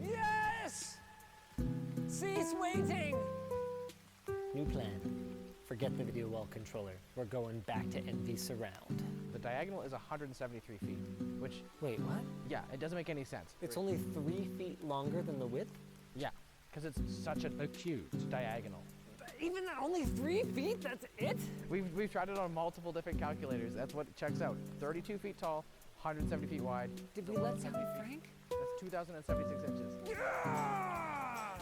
Yes! Cease waiting. New plan. Forget the video wall controller. We're going back to NV Surround. The diagonal is 173 feet, which... Wait, what? Yeah, it doesn't make any sense. It's only 3 feet longer than the width? Yeah, because it's such an acute diagonal. Even at only 3 feet, that's it? We've tried it on multiple different calculators. That's what it checks out. 32 feet tall, 170 feet wide. Did we let Frank? That's 2,076 inches. Yeah!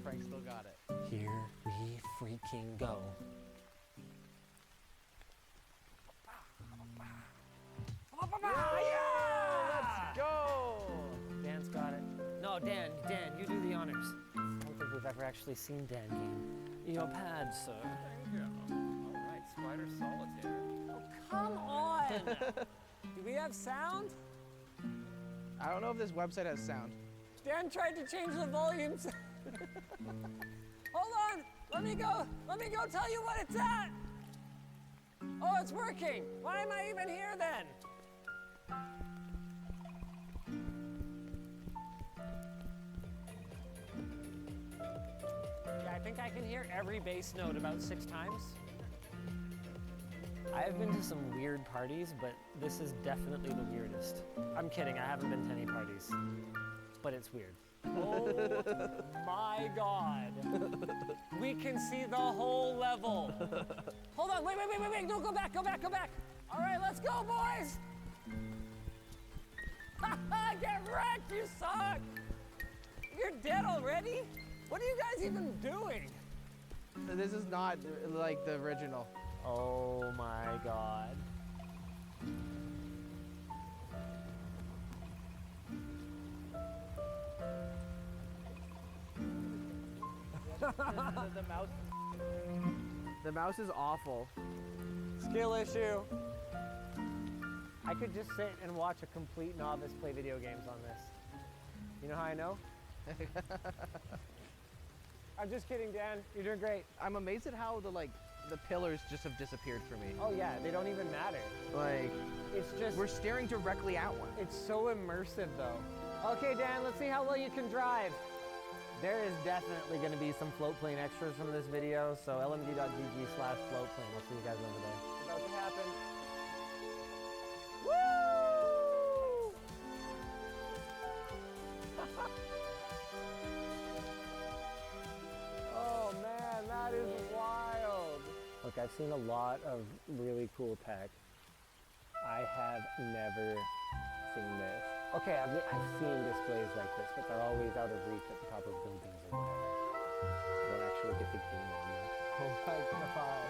Frank still got it. Here we freaking go. Yeah! Let's go! Dan's got it. No, Dan, you do the honors. I don't think we've ever actually seen Dan game. Your pad, sir. There you go. All right, Spider Solitaire. Oh, come on! Do we have sound? I don't know if this website has sound. Dan tried to change the volumes. Hold on! Let me go tell you what it's at! Oh, it's working! Why am I even here then? Yeah, I think I can hear every bass note about 6 times. I have been to some weird parties, but this is definitely the weirdest. I'm kidding, I haven't been to any parties, but it's weird. Oh my God. We can see the whole level. Hold on, wait, no, go back. All right, let's go, boys. Get wrecked, you suck. You're dead already? What are you guys even doing? This is not like the original. Oh my God. The mouse is awful. Skill issue. I could just sit and watch a complete novice play video games on this. You know how I know? I'm just kidding, Dan. You're doing great. I'm amazed at how the pillars just have disappeared for me. Oh yeah, they don't even matter. Like, It's just, we're staring directly at one. it's so immersive though. Okay, Dan, let's see how well you can drive. There is definitely going to be some float plane extras from this video, so lmd.gg/floatplane. We'll see you guys over there. It's about to happen. Woo! Oh man, that is wild. Look, I've seen a lot of really cool tech. I have never seen this. Okay, I've seen displays like this, but they're always out of reach at the top of buildings or whatever. You don't actually get the game on them. Oh my God.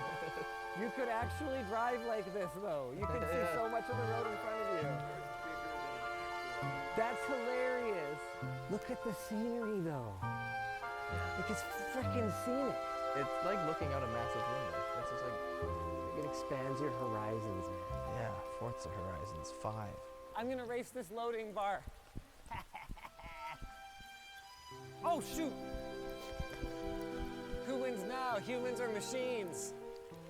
You could actually drive like this though. You can see so much of the road in front of you. That's hilarious. Look at the scenery though. Like it's freaking scenic. It's like looking out a massive window. That's just like, It expands your horizons, man. yeah, Forza Horizons 5. I'm gonna race this loading bar. Oh shoot! Who wins now, humans or machines?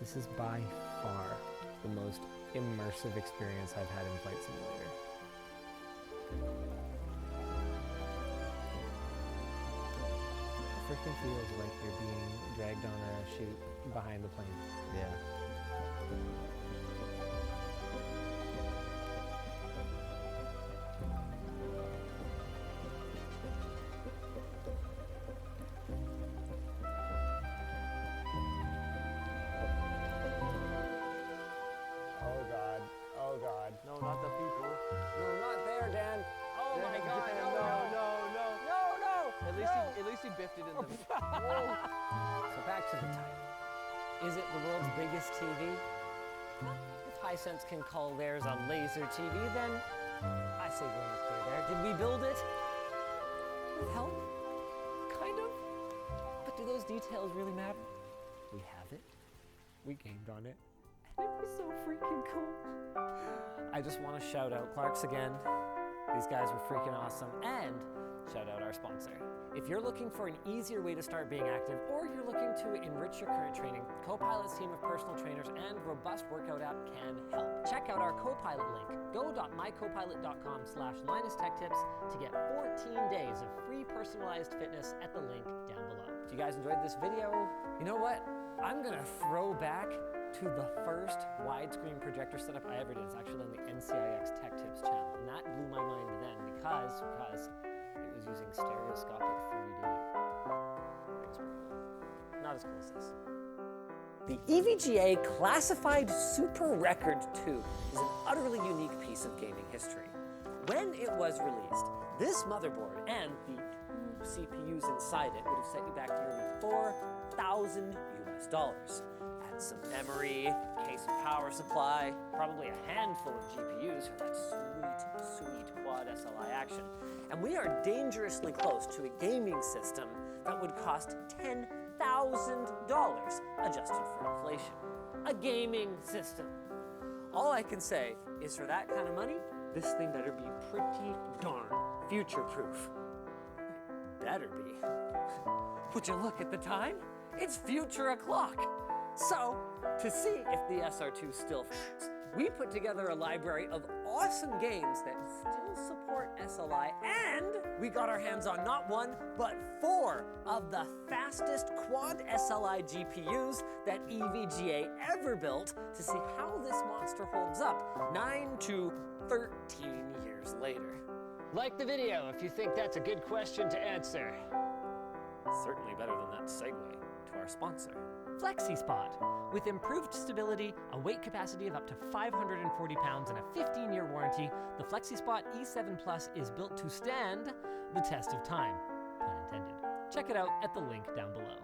This is by far the most immersive experience I've had in Flight Simulator. It freaking feels like you're being dragged on a chute behind the plane. Yeah. Oh God. No, not the people. No, not there, Dan. Oh my God, Dan, no. At least he biffed it in the. So back to the title. Is it the world's biggest TV? If Hisense can call theirs a laser TV, then I say we're in the clear there. Did we build it? With help? Kind of. But do those details really matter? We have it. We gamed on it. And it was so freaking cool. I just want to shout out Clark's again. These guys were freaking awesome. And shout out our sponsor. If you're looking for an easier way to start being active, or you're looking to enrich your current training, Copilot's team of personal trainers and robust workout app can help. Check out our Copilot link. go.mycopilot.com/LinusTechTips to get 14 days of free personalized fitness at the link down below. If you guys enjoyed this video, you know what? I'm gonna throw back to the first widescreen projector setup I ever did. It's actually on the NCIX Tech Tips channel, and that blew my mind then because it was using stereoscopic 3D. It was pretty cool. Not as cool as this. The EVGA Classified Super Record 2 is an utterly unique piece of gaming history. When it was released, this motherboard and the CPUs inside it would have set you back nearly $4,000 US. Add some memory, case and power supply, probably a handful of GPUs for that sweet quad SLI action. And we are dangerously close to a gaming system that would cost $10,000 adjusted for inflation. A gaming system. All I can say is for that kind of money, this thing better be pretty darn future-proof. Better be. Would you look at the time? It's future o'clock. So, to see if the SR2 still fits, we put together a library of awesome games that still support SLI, and we got our hands on not one, but 4 of the fastest quad SLI GPUs that EVGA ever built to see how this monster holds up 9 to 13 years later. Like the video if you think that's a good question to answer. Certainly better than that segue to our sponsor. FlexiSpot. With improved stability, a weight capacity of up to 540 pounds, and a 15-year warranty, the FlexiSpot E7 Plus is built to stand the test of time. Pun intended. Check it out at the link down below.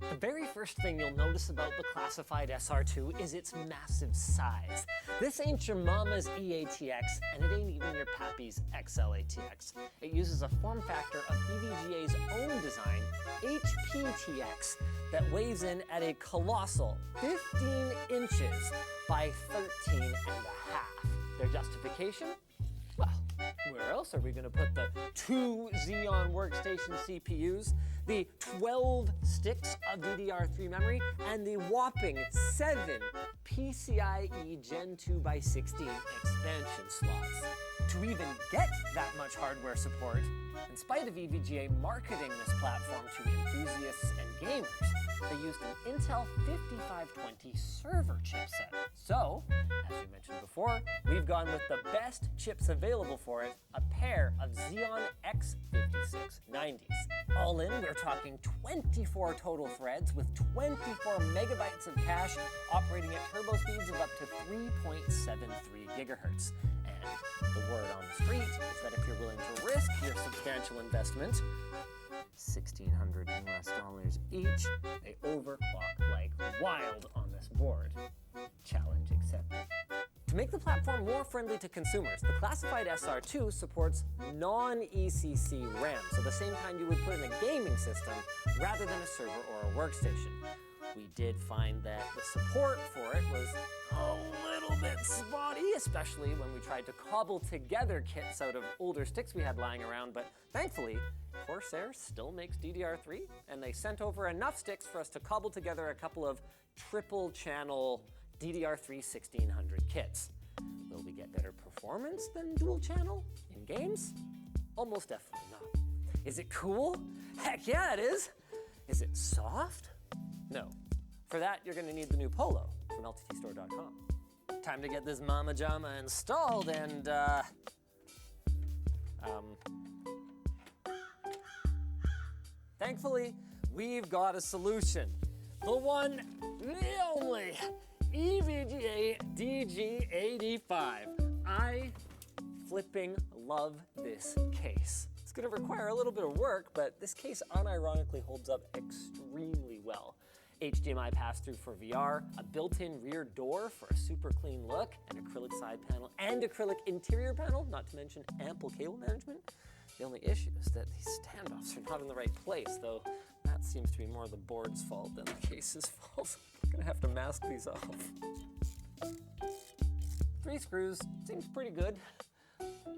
The very first thing you'll notice about the classified SR2 is its massive size. This ain't your mama's EATX, and it ain't even your pappy's XLATX. It uses a form factor of EVGA's own design, HPTX, that weighs in at a colossal 15 inches by 13 and a half. Their justification? Well, where else are we going to put the 2 Xeon Workstation CPUs, the 12 sticks of DDR3 memory, and the whopping 7 PCIe Gen 2x16 expansion slots? To even get that much hardware support, in spite of EVGA marketing this platform to enthusiasts and gamers, they used an Intel 5520 server chipset. So, as we mentioned before, we've gone with the best chips available for it, a pair of Xeon X5690s. All in, we're talking 24 total threads with 24 megabytes of cache operating at turbo speeds of up to 3.73 gigahertz. And the word on the street is that if you're willing to risk your substantial investment, $1,600 US each, they overclock like wild on this board. Challenge accepted. To make the platform more friendly to consumers, the classified SR2 supports non-ECC RAM, so the same kind you would put in a gaming system rather than a server or a workstation. We did find that the support for it was a little bit spotty, especially when we tried to cobble together kits out of older sticks we had lying around, but thankfully, Corsair still makes DDR3, and they sent over enough sticks for us to cobble together a couple of triple-channel DDR3 1600 kits. Will we get better performance than dual-channel in games? Almost definitely not. Is it cool? Heck yeah, it is! Is it soft? No. For that, you're going to need the new Polo from lttstore.com. Time to get this mama jama installed and, thankfully, we've got a solution. The one, the only, EVGA DG85. I flipping love this case. It's going to require a little bit of work, but this case unironically holds up extremely well. HDMI pass-through for VR, a built-in rear door for a super clean look, an acrylic side panel, and acrylic interior panel, not to mention ample cable management. The only issue is that these standoffs are not in the right place, though that seems to be more the board's fault than the case's fault. I'm gonna have to mask these off. 3 screws, seems pretty good.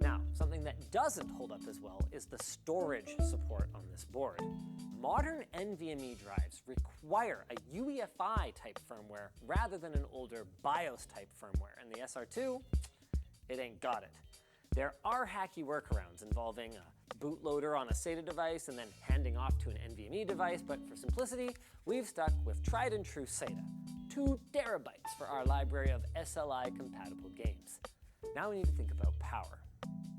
Now, something that doesn't hold up as well is the storage support on this board. Modern NVMe drives require a UEFI type firmware rather than an older BIOS type firmware, and the SR2, it ain't got it. There are hacky workarounds involving a bootloader on a SATA device and then handing off to an NVMe device, but for simplicity, we've stuck with tried and true SATA. 2 terabytes for our library of SLI compatible games. Now we need to think about power.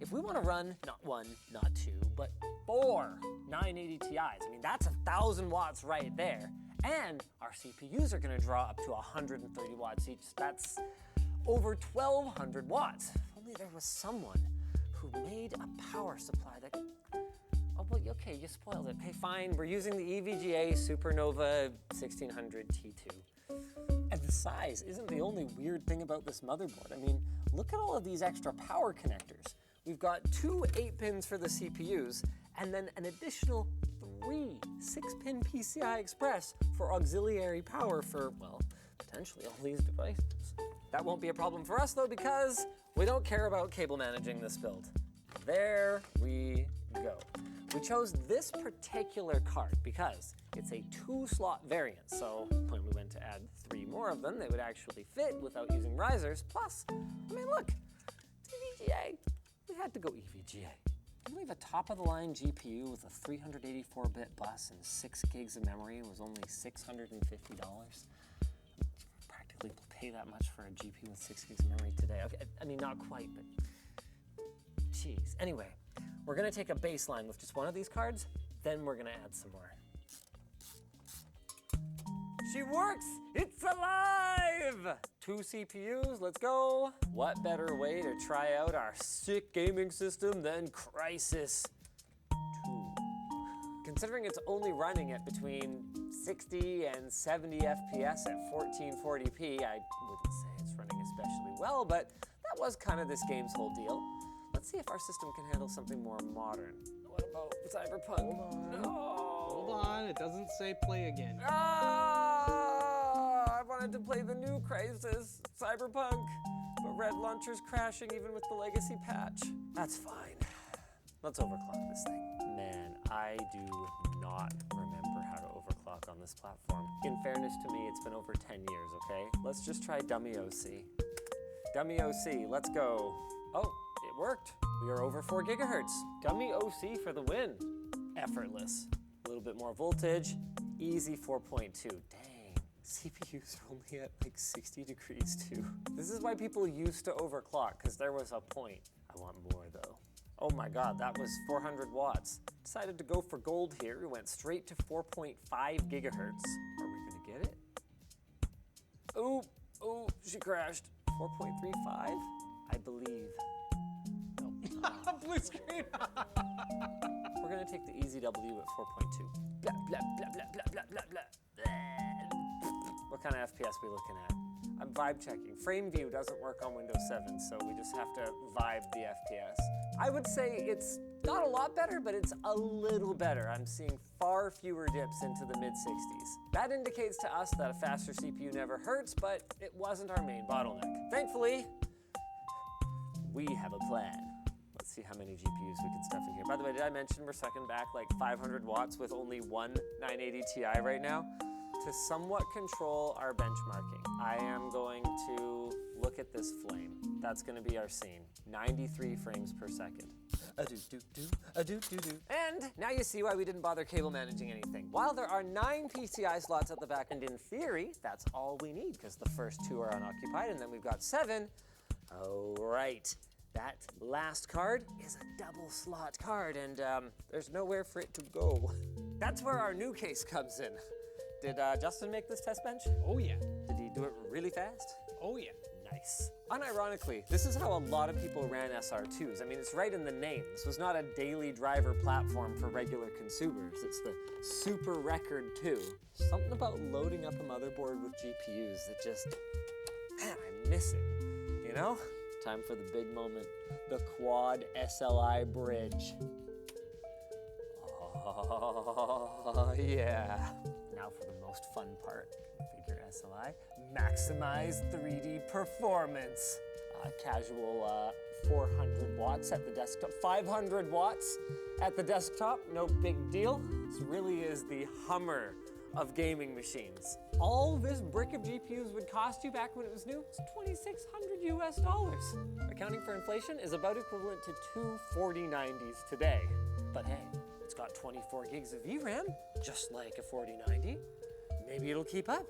If we want to run not 1, not 2, but 4 980 Ti's, I mean, that's 1,000 watts right there. And our CPUs are going to draw up to 130 watts each. That's over 1,200 watts. If only there was someone who made a power supply that... Oh, well, okay, you spoiled it. Hey, fine, we're using the EVGA Supernova 1600 T2. And the size isn't the only weird thing about this motherboard. I mean, look at all of these extra power connectors. We've got 2 8-pins for the CPUs, and then an additional 3 6-pin PCI Express for auxiliary power for, well, potentially all these devices. That won't be a problem for us though, because we don't care about cable managing this build. There we go. We chose this particular card because it's a 2-slot variant, so when we went to add 3 more of them, they would actually fit without using risers. Plus, I mean, look, it's EVGA. We had to go EVGA. Can you believe a top-of-the-line GPU with a 384-bit bus and 6 gigs of memory was only $650? Practically pay that much for a GPU with 6 gigs of memory today. Okay, I mean, not quite, but geez. Anyway, we're gonna take a baseline with just one of these cards, then we're gonna add some more. She works! It's alive! 2 CPUs, let's go. What better way to try out our sick gaming system than Crysis 2? Considering it's only running at between 60 and 70 FPS at 1440p, I wouldn't say it's running especially well, but that was kind of this game's whole deal. Let's see if our system can handle something more modern. What about Cyberpunk? Hold on, it doesn't say play again. I wanted to play the new Crysis, Cyberpunk, but Red Launcher's crashing even with the legacy patch. That's fine. Let's overclock this thing. Man, I do not remember how to overclock on this platform. In fairness to me, it's been over 10 years, okay? Let's just try Dummy OC. Dummy OC, let's go. Oh, it worked. We are over 4 gigahertz. Dummy OC for the win. Effortless. A little bit more voltage. Easy 4.2. Dang. CPUs are only at like 60 degrees too. This is why people used to overclock, because there was a point. I want more though. Oh my god, that was 400 watts. Decided to go for gold here. We went straight to 4.5 gigahertz. Are we gonna get it? Oh, she crashed. 4.35? I believe. Blue screen. We're gonna take the easy W at 4.2. Blah, blah, blah, blah, blah, blah, blah, blah. What kind of FPS we looking at? I'm vibe checking. Frame view doesn't work on Windows 7, so we just have to vibe the FPS. I would say it's not a lot better, but it's a little better. I'm seeing far fewer dips into the mid-60s. That indicates to us that a faster CPU never hurts, but it wasn't our main bottleneck. Thankfully, we have a plan. Let's see how many GPUs we can stuff in here. By the way, did I mention we're sucking back like 500 watts with only one 980 Ti right now? To somewhat control our benchmarking, I am going to look at this flame. That's gonna be our scene. 93 frames per second. And now you see why we didn't bother cable managing anything. While there are 9 PCI slots at the back end, in theory, that's all we need because the first 2 are unoccupied and then we've got 7. Oh, right. That last card is a double slot card and there's nowhere for it to go. That's where our new case comes in. Did Justin make this test bench? Oh yeah. Did he do it really fast? Oh yeah. Nice. Unironically, this is how a lot of people ran SR2s. I mean, it's right in the name. This was not a daily driver platform for regular consumers. It's the Super Record 2. Something about loading up a motherboard with GPUs that just, man, I miss it, you know? Time for the big moment, the Quad SLI bridge. Oh, yeah. Now for the most fun part, configure SLI, maximize 3D performance. Casual 400 watts at the desktop, 500 watts at the desktop, no big deal. This really is the Hummer of gaming machines. All this brick of GPUs would cost you back when it was new, it's $2,600 US. Accounting for inflation is about equivalent to 2 4090s today. But hey, it's got 24 gigs of VRAM, just like a 4090. Maybe it'll keep up.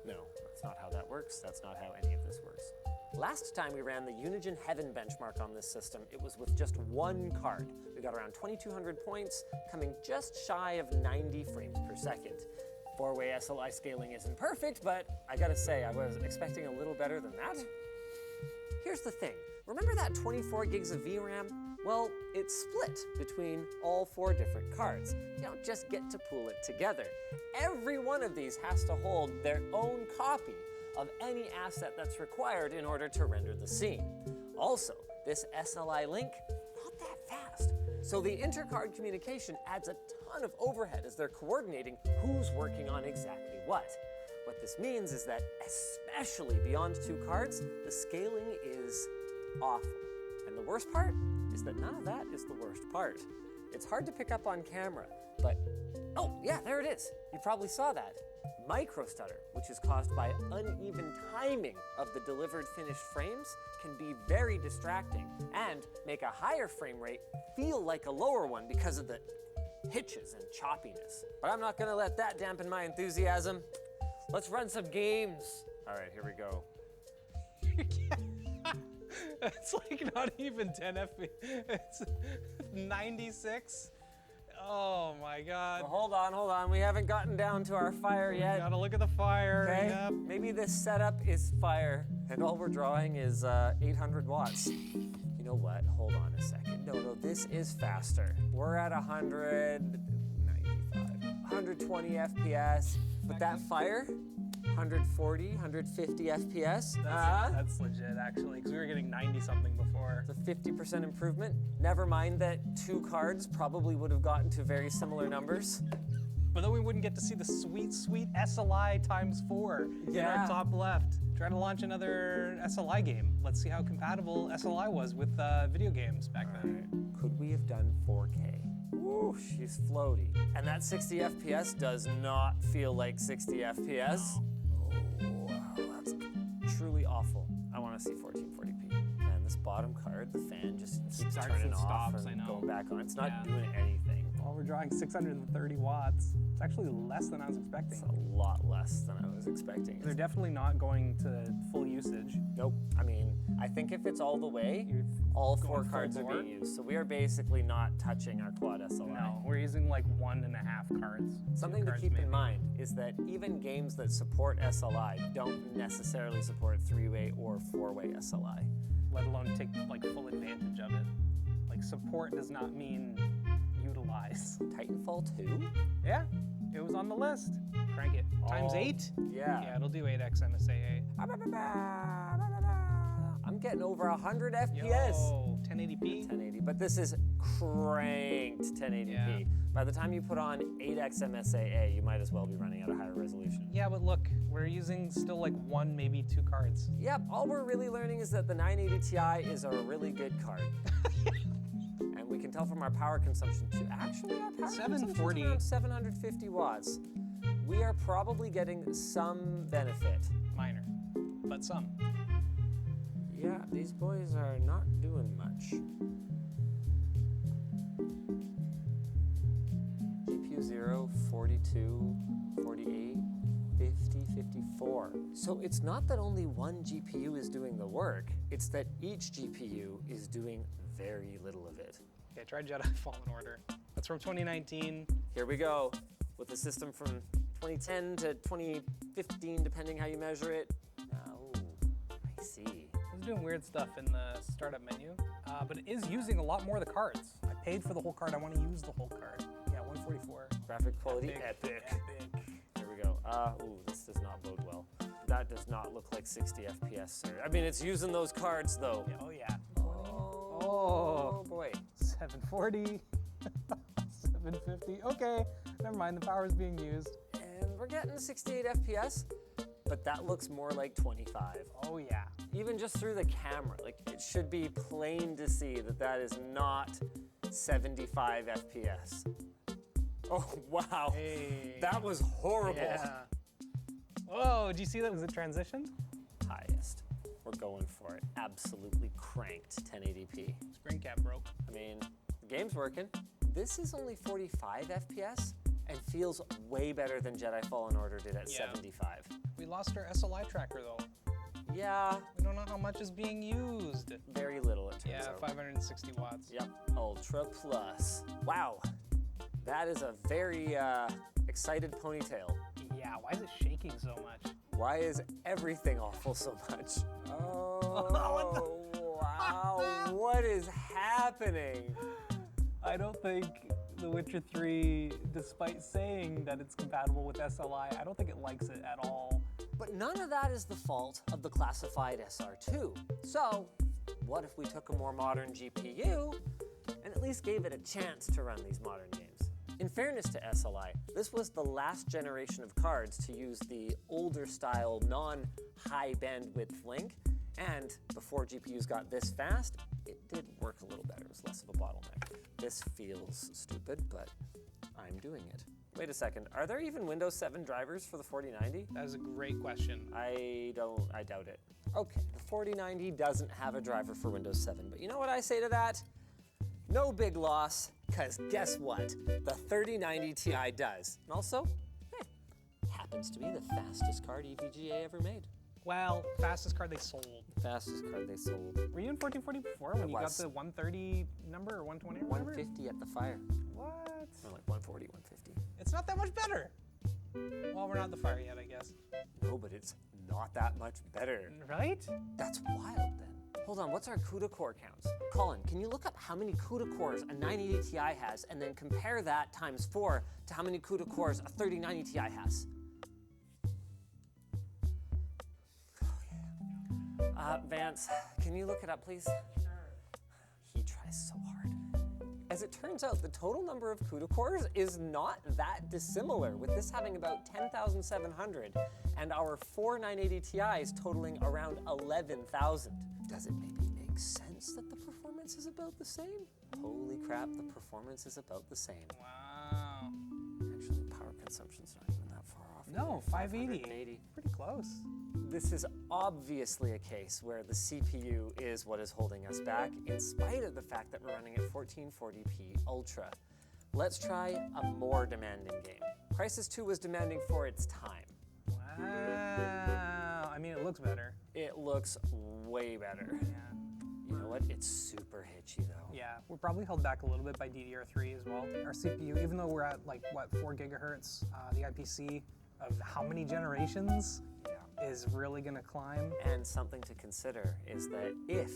No, that's not how that works. That's not how any of this works. Last time we ran the Unigen Heaven benchmark on this system, it was with just 1 card. We got around 2,200 points, coming just shy of 90 frames per second. 4-way SLI scaling isn't perfect, but I gotta say, I was expecting a little better than that. Here's the thing. Remember that 24 gigs of VRAM? Well, it's split between all 4 different cards. You don't just get to pool it together. Every one of these has to hold their own copy of any asset that's required in order to render the scene. Also, this SLI link, not that fast. So the inter-card communication adds a ton of overhead as they're coordinating who's working on exactly what. What this means is that, especially beyond 2 cards, the scaling is awful. And the worst part is that none of that is the worst part. It's hard to pick up on camera, but, oh yeah, there it is. You probably saw that. Microstutter, which is caused by uneven timing of the delivered finished frames, can be very distracting and make a higher frame rate feel like a lower one because of the hitches and choppiness. But I'm not gonna let that dampen my enthusiasm. Let's run some games. All right, here we go. It's like not even 10 FPS. It's 96. Oh my God. Well, hold on. We haven't gotten down to our fire yet. Gotta look at the fire. Okay, Yep. maybe this setup is fire, and all we're drawing is 800 watts. You know what? Hold on a second. No, this is faster. We're at 120 FPS, but that fire, 140, 150 FPS. That's legit, actually, because we were getting 90-something before. It's a 50% improvement. Never mind that 2 cards probably would have gotten to very similar numbers. But then we wouldn't get to see the sweet, sweet SLI ×4 in our top left. Try to launch another SLI game. Let's see how compatible SLI was with video games back then. Right. Could we have done 4K? Woo, she's floaty. And that 60 FPS does not feel like 60 FPS. Oh, wow, that's truly awful. I want to see 1440p. Man, this bottom card, the fan just keeps Starts turning and off stops, and I know. going back on. It's not doing anything. Well, we're drawing 630 watts. It's actually less than I was expecting. It's a lot less than I was expecting. They're definitely not going to full usage. Nope. I mean, I think if it's all the way, all 4 cards are being used. So we are basically not touching our quad SLI. No, we're using like 1.5 cards. Something to keep in mind is that even games that support SLI don't necessarily support 3-way or 4-way SLI. Let alone take like full advantage of it. Like support does not mean utilize. Titanfall 2? Yeah, it was on the list. Crank it. Times 8? Yeah. Yeah, it'll do 8x MSAA. I'm getting over 100 FPS. Yo, 1080p? 1080, but this is cranked 1080p. Yeah. By the time you put on 8x MSAA, you might as well be running at a higher resolution. Yeah, but look, we're using still like 1, maybe 2 cards. Yep, all we're really learning is that the 980 Ti is a really good card. And we can tell from our power consumption too. Actually, our power consumption is around 750 watts. We are probably getting some benefit. Minor, but some. Yeah, these boys are not doing much. GPU 0, 42, 48, 50, 54. So it's not that only one GPU is doing the work, it's that each GPU is doing very little of it. Okay, try Jedi Fallen Order. That's from 2019. Here we go, with the system from 2010 to 2015, depending how you measure it. Oh, I see. It's doing weird stuff in the startup menu, but it is using a lot more of the cards. I paid for the whole card, I want to use the whole card. Yeah, 144. Graphic quality, epic. Here we go. Ooh, this does not bode well. That does not look like 60 FPS, sir. I mean, it's using those cards, though. Yeah, oh, yeah. Oh, boy. 740, 750. Okay, never mind, the power is being used. And we're getting 68 FPS, but that looks more like 25. Oh, yeah. Even just through the camera, like, it should be plain to see that that is not 75 FPS. Oh, wow. Hey. That was horrible. Yeah. Whoa, did you see that? Was it transitioned? Highest. We're going for it. Absolutely cranked 1080p. Screen cap broke. I mean, the game's working. This is only 45 FPS and feels way better than Jedi Fallen Order did at 75. We lost our SLI tracker though. Yeah. We don't know how much is being used. Very little, it turns out. 560 watts. Yep, Ultra Plus. Wow, that is a very excited ponytail. Yeah, why is it shaking so much? Why is everything awful so much? Oh, wow, what is happening? I don't think The Witcher 3, despite saying that it's compatible with SLI, I don't think it likes it at all. But none of that is the fault of the classified SR2. So, what if we took a more modern GPU and at least gave it a chance to run these modern games? In fairness to SLI, this was the last generation of cards to use the older style non-high bandwidth link, and before GPUs got this fast, it did work a little better. It was less of a bottleneck. This feels stupid, but I'm doing it. Wait a second, are there even Windows 7 drivers for the 4090? That is a great question. I doubt it. Okay, the 4090 doesn't have a driver for Windows 7, but you know what I say to that? No big loss, because guess what? The 3090 Ti does. And also, happens to be the fastest card EVGA ever made. Well, fastest card they sold. Fastest card they sold. Were you in 1440 before when you got the 130 number or 120 or whatever? 150 at the fire. What? Or like 140, 150. It's not that much better. Well, we're not at the fire yet, I guess. No, but it's not that much better. Right? That's wild then. Hold on, what's our CUDA core counts? Colin, can you look up how many CUDA cores a 980 Ti has and then compare that times 4 to how many CUDA cores a 3090 Ti has? Vance, can you look it up, please? Sure. He tries so hard. As it turns out, the total number of CUDA cores is not that dissimilar, with this having about 10,700 and our 4 980 Ti's totaling around 11,000. Does it maybe make sense that the performance is about the same? Holy crap, the performance is about the same. Wow. Actually, power consumption's not even that far off. No, 580. 580. Pretty close. This is obviously a case where the CPU is what is holding us back, in spite of the fact that we're running at 1440p Ultra. Let's try a more demanding game. Crysis 2 was demanding for its time. Wow. I mean, it looks better. It looks way better. Yeah. You know what? It's super hitchy though. Yeah, we're probably held back a little bit by DDR3 as well. Our CPU, even though we're at like, what, 4 gigahertz, the IPC of how many generations is really gonna climb. And something to consider is that if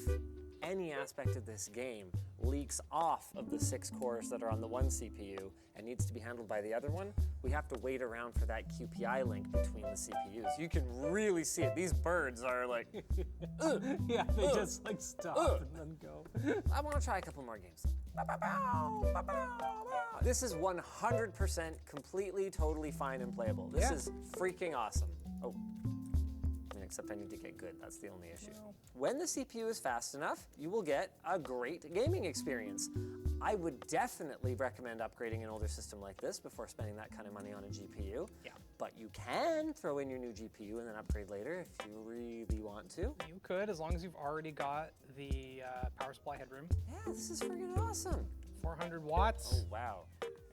any aspect of this game leaks off of the 6 cores that are on the one CPU and needs to be handled by the other one, we have to wait around for that QPI link between the CPUs. You can really see it. These birds are like, yeah, they just like stop and then go. I want to try a couple more games. This is 100% completely, totally fine and playable. This is freaking awesome. Oh. Except I need to get good, that's the only issue. When the CPU is fast enough, you will get a great gaming experience. I would definitely recommend upgrading an older system like this before spending that kind of money on a GPU. Yeah. But you can throw in your new GPU and then upgrade later if you really want to. You could, as long as you've already got the power supply headroom. Yeah, this is freaking awesome. 400 watts. Oh, wow.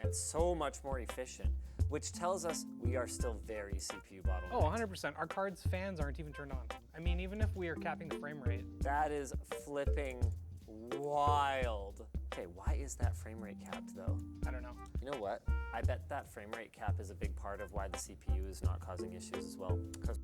And so much more efficient, which tells us we are still very CPU bottlenecked. Oh, 100%. Our card's fans aren't even turned on. I mean, even if we are capping the frame rate. That is flipping wild. Okay, why is that frame rate capped though? I don't know. You know what? I bet that frame rate cap is a big part of why the CPU is not causing issues as well. 'Cause